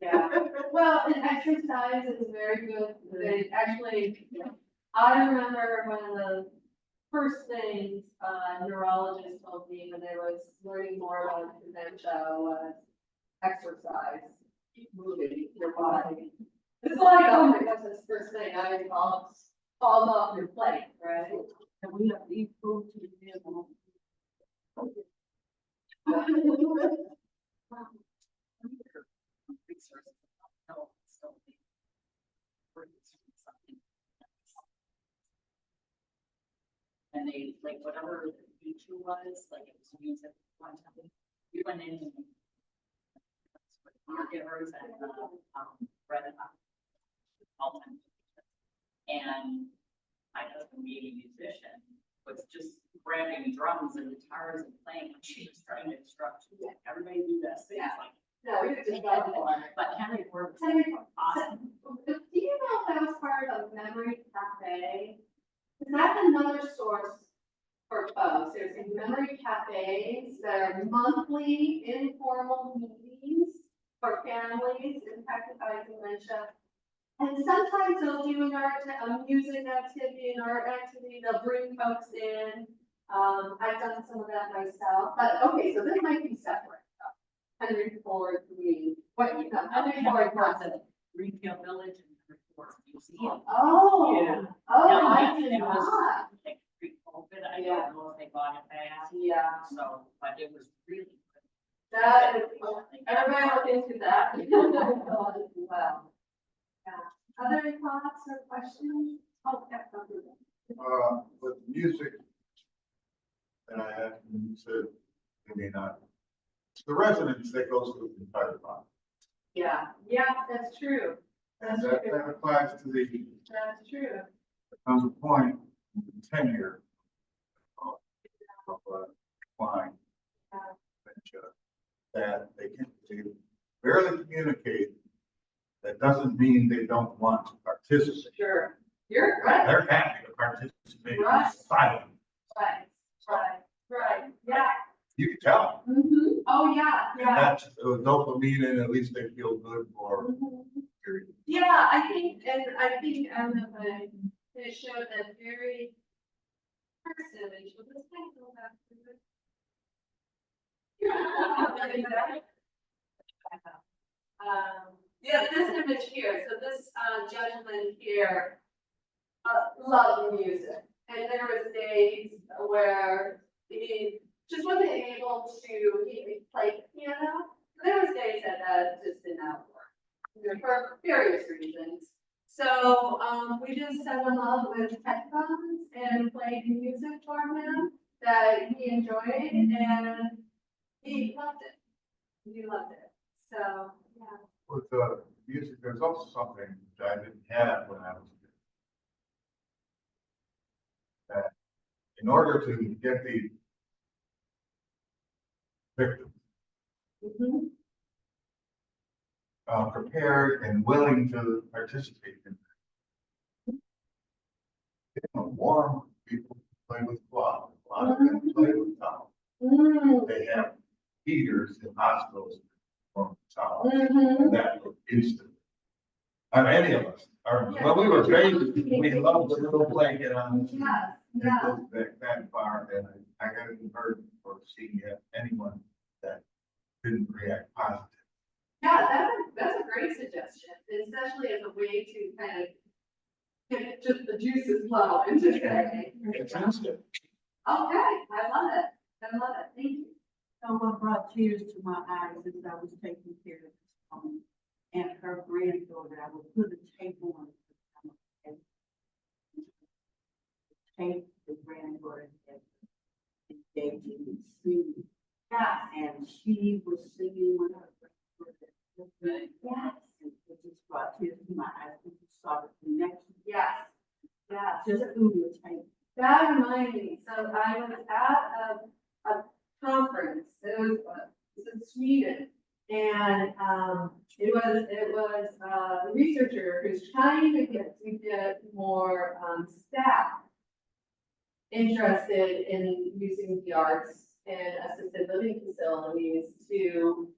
Yeah, well, and exercise is very good. They actually, I remember one of the first things neurologists told me when I was learning more about dementia was exercise, keep moving your body. It's like, oh my gosh, that's the first thing I falls off your plate, right? And we have to eat food to live on. And they, like, whatever the feature was, like, it was music one time, we went in and caregivers and, read about all time. And my husband being a musician was just grabbing drums and guitars and playing, and she was trying to instruct everybody do this. It's Yeah. like, No, we could just go for it. but Henry Ford was Henry- awesome. Do you know if that was part of Memory Cafe? Because that's another source for folks. There's these memory cafes that are monthly informal meetings for families impacted by dementia. And sometimes they'll do a music activity, an art activity, they'll bring folks in. I've done some of that myself, but okay, so this might be separate. Henry Ford Green, Henry Ford Johnson. Greenfield Village and Henry Ford Museum. Oh, Yeah. oh, I Yeah, did it was not. like pre-COVID, I Yeah. don't know if they bought it back, Yeah, so, but it was really good. that is, everybody look into that. Well, yeah. Other thoughts or questions? Oh, yeah, With music that I have, you said, maybe not. It's the resonance that goes through the entire body. yeah, that's true. And that applies to the, That's true. there comes a point in the tenure of decline, dementia, that they barely communicate. That doesn't mean they don't want to participate. Sure. You're right. They're happy to participate in Right. silence. Right, yeah. You can tell. Oh, yeah, And that's dopamine, and at least they feel good for Mhm. a period. Yeah, I think it showed that very percentage, but this thing goes back to it. Yeah, this image here, so this, gentleman here, loved music. And there was days where he just wasn't able to, he played piano. There was days that just did not work, for various reasons. So, we just set him up with headphones and played music for him that he enjoyed, and he loved it. He loved it, so, yeah. With music, there's also something that I didn't have when I was a kid. That in order to get the victim prepared and willing to participate in that. You know, warm people play with cloth, a lot of them play with towels. They have heaters in hospitals from the top. Mm-hmm. And that looked instant. Any of us, when we were babies, we loved the little blanket on. Yes, It yeah. goes back that far, and I haven't heard or seen yet anyone that didn't react positive. Yeah, that's a great suggestion, especially as a way to kind of get just the juices flowing into saying. It's instant. Okay, I love it. I love it. Thank you. So what brought tears to my eyes is I was taking care of this woman and her granddaughter. I would put a table on the take the granddaughter and gave to food. Yes. And she was singing with her granddaughter. Yes. And it just brought tears to my eyes when you saw the connection. Yes. Yes. Just food was taken. That reminds me, so I was at a conference, it was in Sweden. And, it was a researcher who's trying to get more, staff interested in using the arts and assisted living facilities to,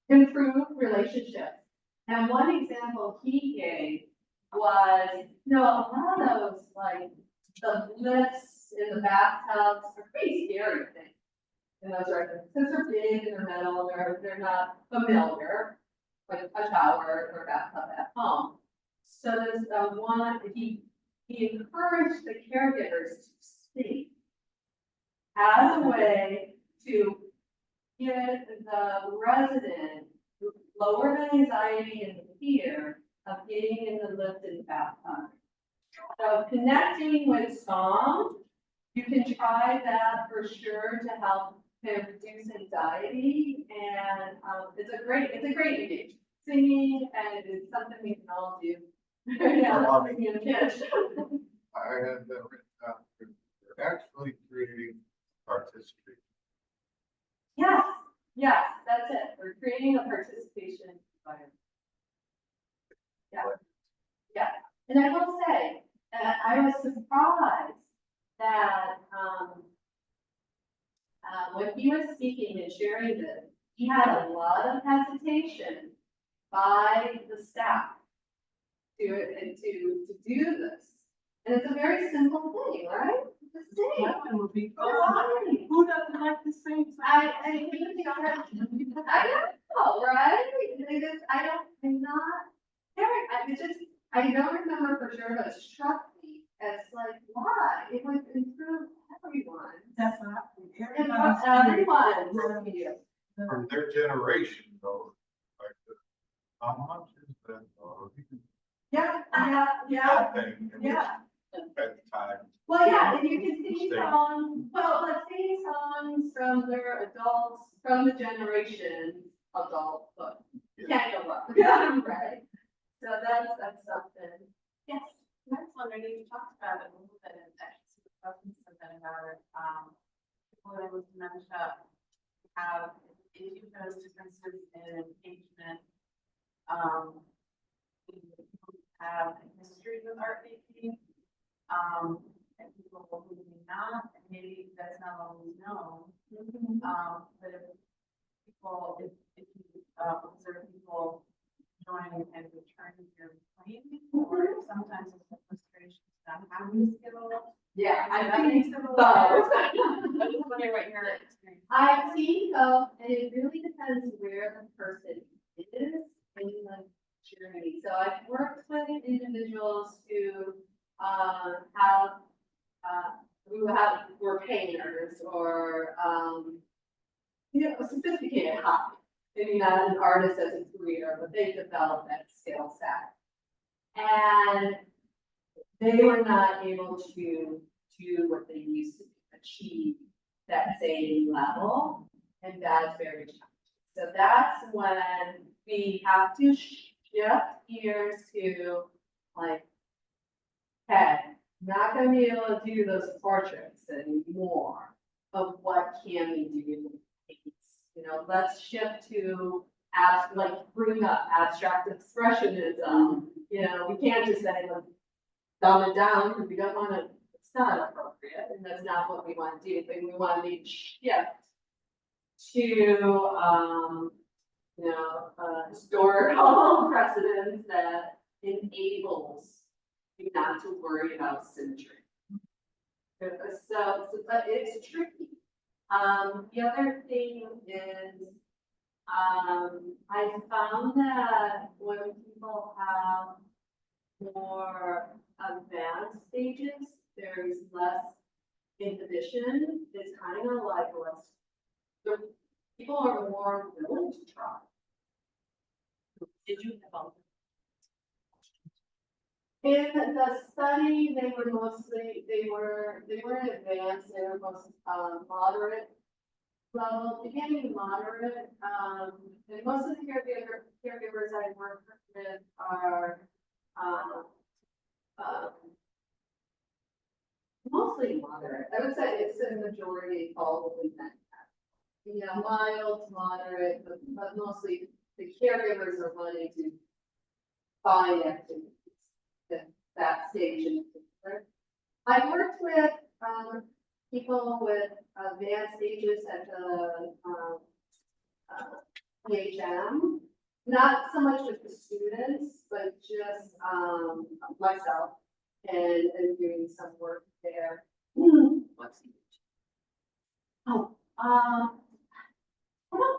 improve relationships. And one example he gave was, a lot of those, like, the lifts in the bathtubs are pretty scary things. And those are, since they're big and they're metal, they're not familiar with a shower or bathtub at home. So there's one, he encouraged the caregivers to speak as a way to give the resident lower the anxiety and the fear of getting in the lift and bathtub. So connecting with song, you can try that for sure to help reduce anxiety, and it's a great engagement. Singing, and it's something we can all do. Being a kid. I had that written down. They're actually creating participation. Yes, that's it. We're creating a participation environment. Yeah, and I will say, I was surprised that, when he was speaking and sharing this, he had a lot of hesitation by the staff to do this. And it's a very simple thing, right? Just sing. That would be Fine. Who doesn't like to sing? I know, right? I don't remember for sure, but it struck me as like, why? It would improve everyone. That's not. And everyone. From their generation, though, like, how much is that? Yeah. That thing, Yeah. At the time. Well, yeah, and you can sing songs, let's sing songs from their adults, from the generation adulthood. Can't go wrong. Right? So that's something. Yes. I was wondering, you talked about it a little bit, and actually talking something about it, people that with dementia have, if you notice differences in engagement, people have a history with art making, and people who may not, and maybe that's not always known. But if people, if you observe people joining and returning your playing, or sometimes it's a frustration not having skill. Yeah, I I think think so. both. I just wondering what your experience. I think and it really depends where the person is in the journey. So I've worked with individuals who were painters or sophisticated hobby. Maybe not an artist as a career, but they developed that skill set. And they were not able to do what they used to achieve that same level, and that's very challenging. So that's when we have to shift gears to like, hey, not gonna be able to do those portraits anymore, of what can we do with paints? Let's shift to bring up abstract expressionism. We can't just say, let's dumb it down, because we don't want to, it's not appropriate, and that's not what we want to do, but we want to shift to, historical precedence that enables you not to worry about symmetry. But it's tricky. The other thing is, I found that when people have more advanced stages, there's less inhibition. It's kind of like people are more willing to try. Did you have all? In the study, they were mostly, they weren't advanced, they were most, moderate level, beginning moderate, and most of the caregivers I work with are, mostly moderate. I would say it's a majority probably men. Mild to moderate, but mostly the caregivers are wanting to find activities at that stage in particular. I worked with people with advanced stages at the PHM, not so much with the students, but just myself and doing some work there. What's it? Oh,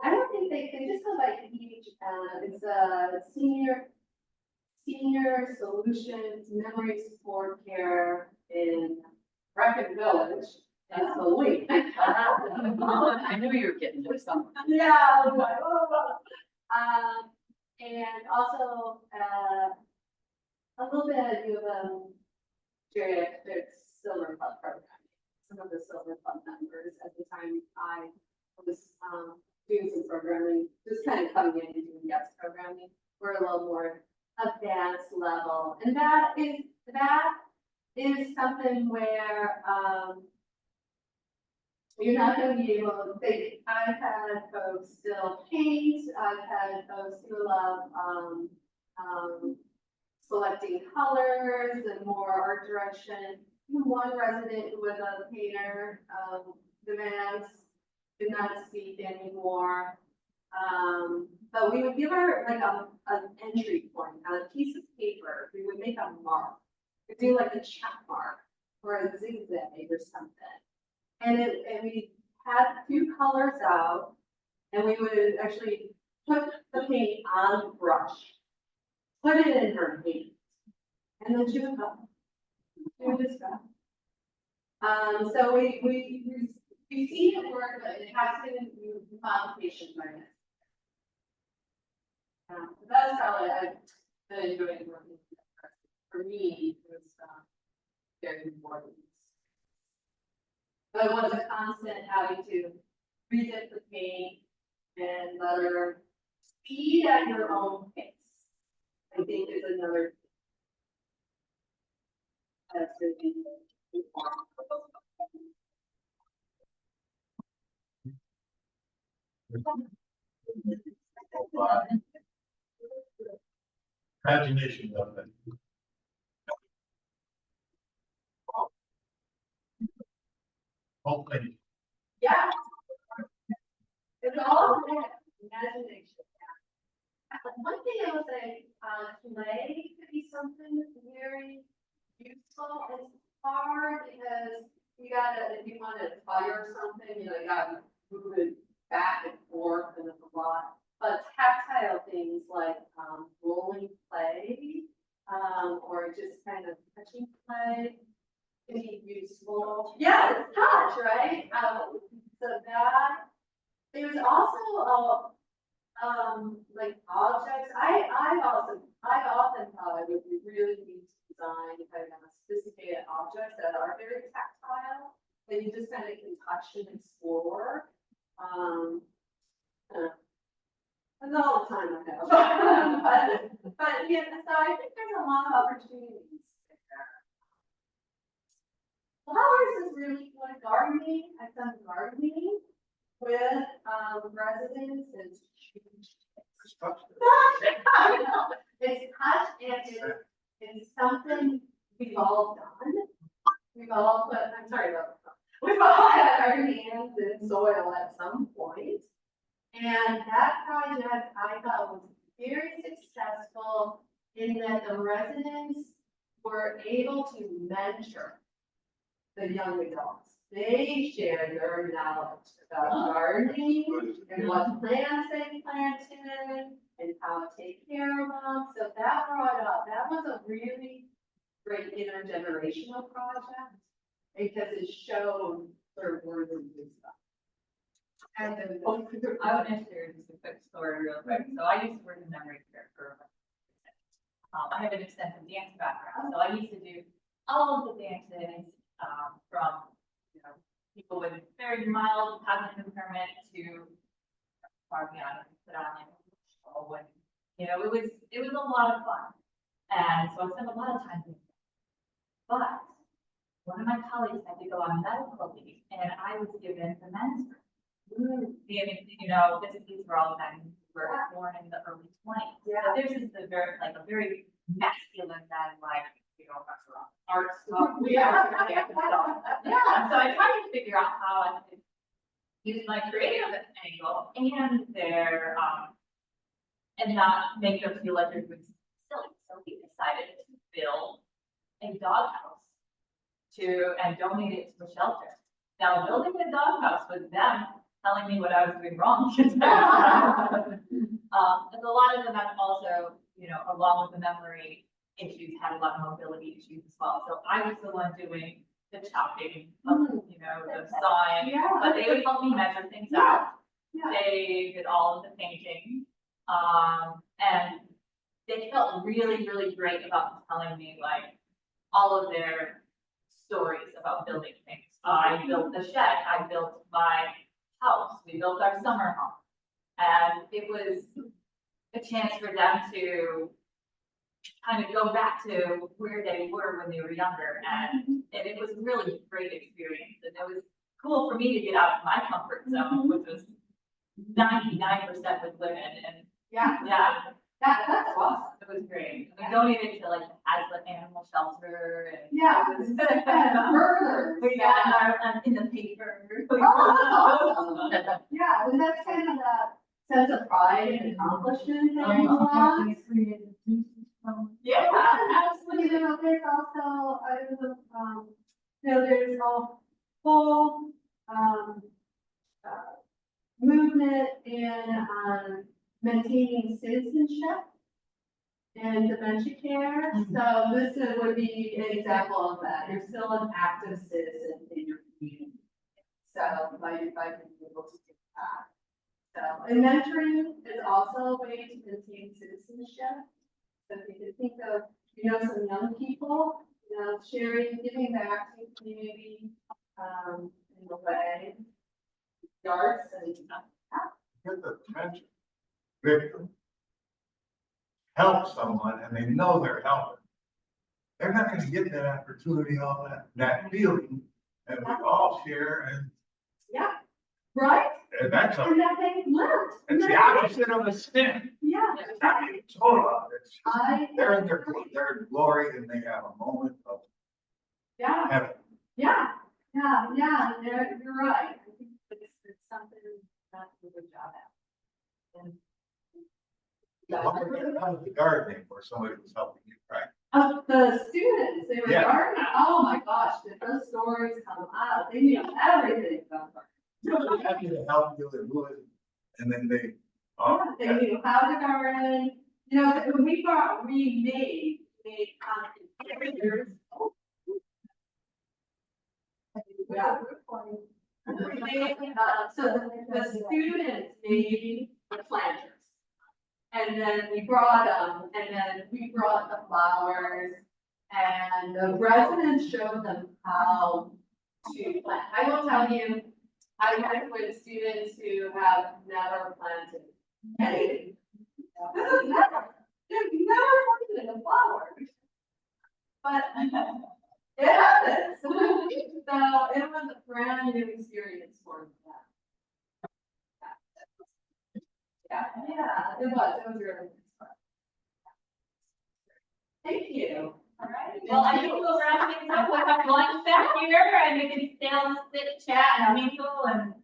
I don't think they just go by each, it's a senior solutions, memory support care in Rapid Village. That's the link. I knew you were getting there somewhere. Yeah, I was like, oh. And also, a little bit of geriatric Silver Club program. Some of the Silver Club members at the time I was doing some programming, just kind of coming in and doing guest programming. We're a little more advanced level, and that is something where you're not going to be able to think. I've had folks still paint. I've had folks who love selecting colors and more art direction. One resident who was a painter, demands did not speak anymore. But we would give her like an entry point on a piece of paper. We would make a mark. We'd do like a check mark or a zigzag or something. And we had two colors out, and we would actually put the paint on the brush, put it in her hand, and then she would go. She would just go. So we see it work, but it has to be modification by it. That's probably I've been enjoying working with her. For me, it was very important. But it was a constant having to redip the paint and let her speed at your own pace. I think is another. That's really important. Imagination of it. Okay. Yeah. It's all imagination. One thing I would say, play could be something very useful. It's hard because you gotta, if you want to fire something, you gotta move it back and forth and it's a lot. But tactile things like rolling play, or just kind of touching play can be useful. Yeah, it's touch, right? So that there's also like objects. I've often thought it would be really neat to design kind of sophisticated objects that are very tactile that you just kind of can touch and explore. That's all the time I have. but yeah, so I think there's a lot of opportunities there. Flowers is really good. Gardening, I've done gardening with residents and huge. I know. It's touch and it's something we've all done. We've all put, I'm sorry about that. We've all had our hands in soil at some point. And that project I thought was very successful in that the residents were able to mentor the young adults. They shared their knowledge about gardening and what plants they planted and how to take care of them. So that was a really great intergenerational project because it showed their words and wisdom. And then I want to share just a quick story real quick. So I used to work in memory care for, I have an extensive dance background. So I used to do all of the dances, from, people with very mild cognitive impairment to far beyond, put on like a show and, it was a lot of fun. And so I spent a lot of time doing that. But one of my colleagues had to go on medical leave and I was given the men's room. These were all men who were born in the early 20s. Yeah. So this is a very masculine man, like, art stuff. Yeah. Yeah. So I tried to figure out how I could use my creative angle and their, and not make them feel like they're doing something silly. So we decided to build a doghouse and donate it to a shelter. Now, building the doghouse was them telling me what I was doing wrong. And a lot of them have also, along with the memory issues, had a lot of mobility issues as well. So I was the one doing the chopping, the sawing, but they would help me measure things out. They did all of the painting, and they felt really, really great about telling me like all of their stories about building things. I built the shed, I built my house, we built our summer home. And it was a chance for them to kind of go back to where they were when they were younger. And it was really a great experience. And it was cool for me to get out of my comfort zone, which was 99% with women. And That's awesome. it was great. We donated to like the Hazlitt Animal Shelter and Yeah. it was Burgers. we got our in the paper. Oh, that's awesome. Yeah, and that's kind of that sense of pride and accomplishment that comes along. Yeah, Absolutely. There's also, there's a whole, movement in, maintaining citizenship and dementia care. So this would be an example of that. You're still an active citizen in your community. So by being able to do that. So, and mentoring is also a way to maintain citizenship. So if you can think of, some young people, sharing, giving back to the community, in a way, yards and Get the attention. Victim. Help someone and they know they're helping. They're not gonna get that opportunity, all that feeling that we all share right? and that's And that they learned. it's the opposite of a sin. Yeah. It's not the total of it. It's I, they're in their glory and they have a moment of yeah, heaven. yeah, you're right. I think it's something that we do a good job at. And How was the gardening where somebody was helping you, right? the students, they were Yeah. gardening, oh my gosh, did those stories come out? They knew everything about gardening. Somebody happy to help you and do it, and then they, They knew how to garden, we made content. Yeah. So the students made the planters. And then we brought them, and then we brought the flowers, and the residents showed them how to plant. I will tell you, I work with students who have never planted anything. They've never planted a flower. But it happens. So it was a brand new experience for them. Yeah, it was really fun. Thank you. All right. Well, I think we'll wrap things up. We'll have lunch back here and we can still sit, chat and mingle and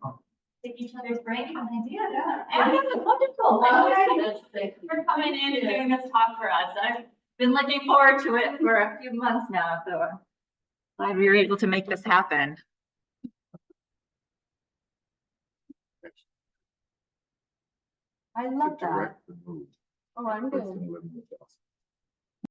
pick each other's brains on ideas. And it was wonderful. Thank you for coming in and doing this talk for us. I've been looking forward to it for a few months now, so I'm glad we were able to make this happen. I love that. Direct the move. Oh, I'm First good. and living with us.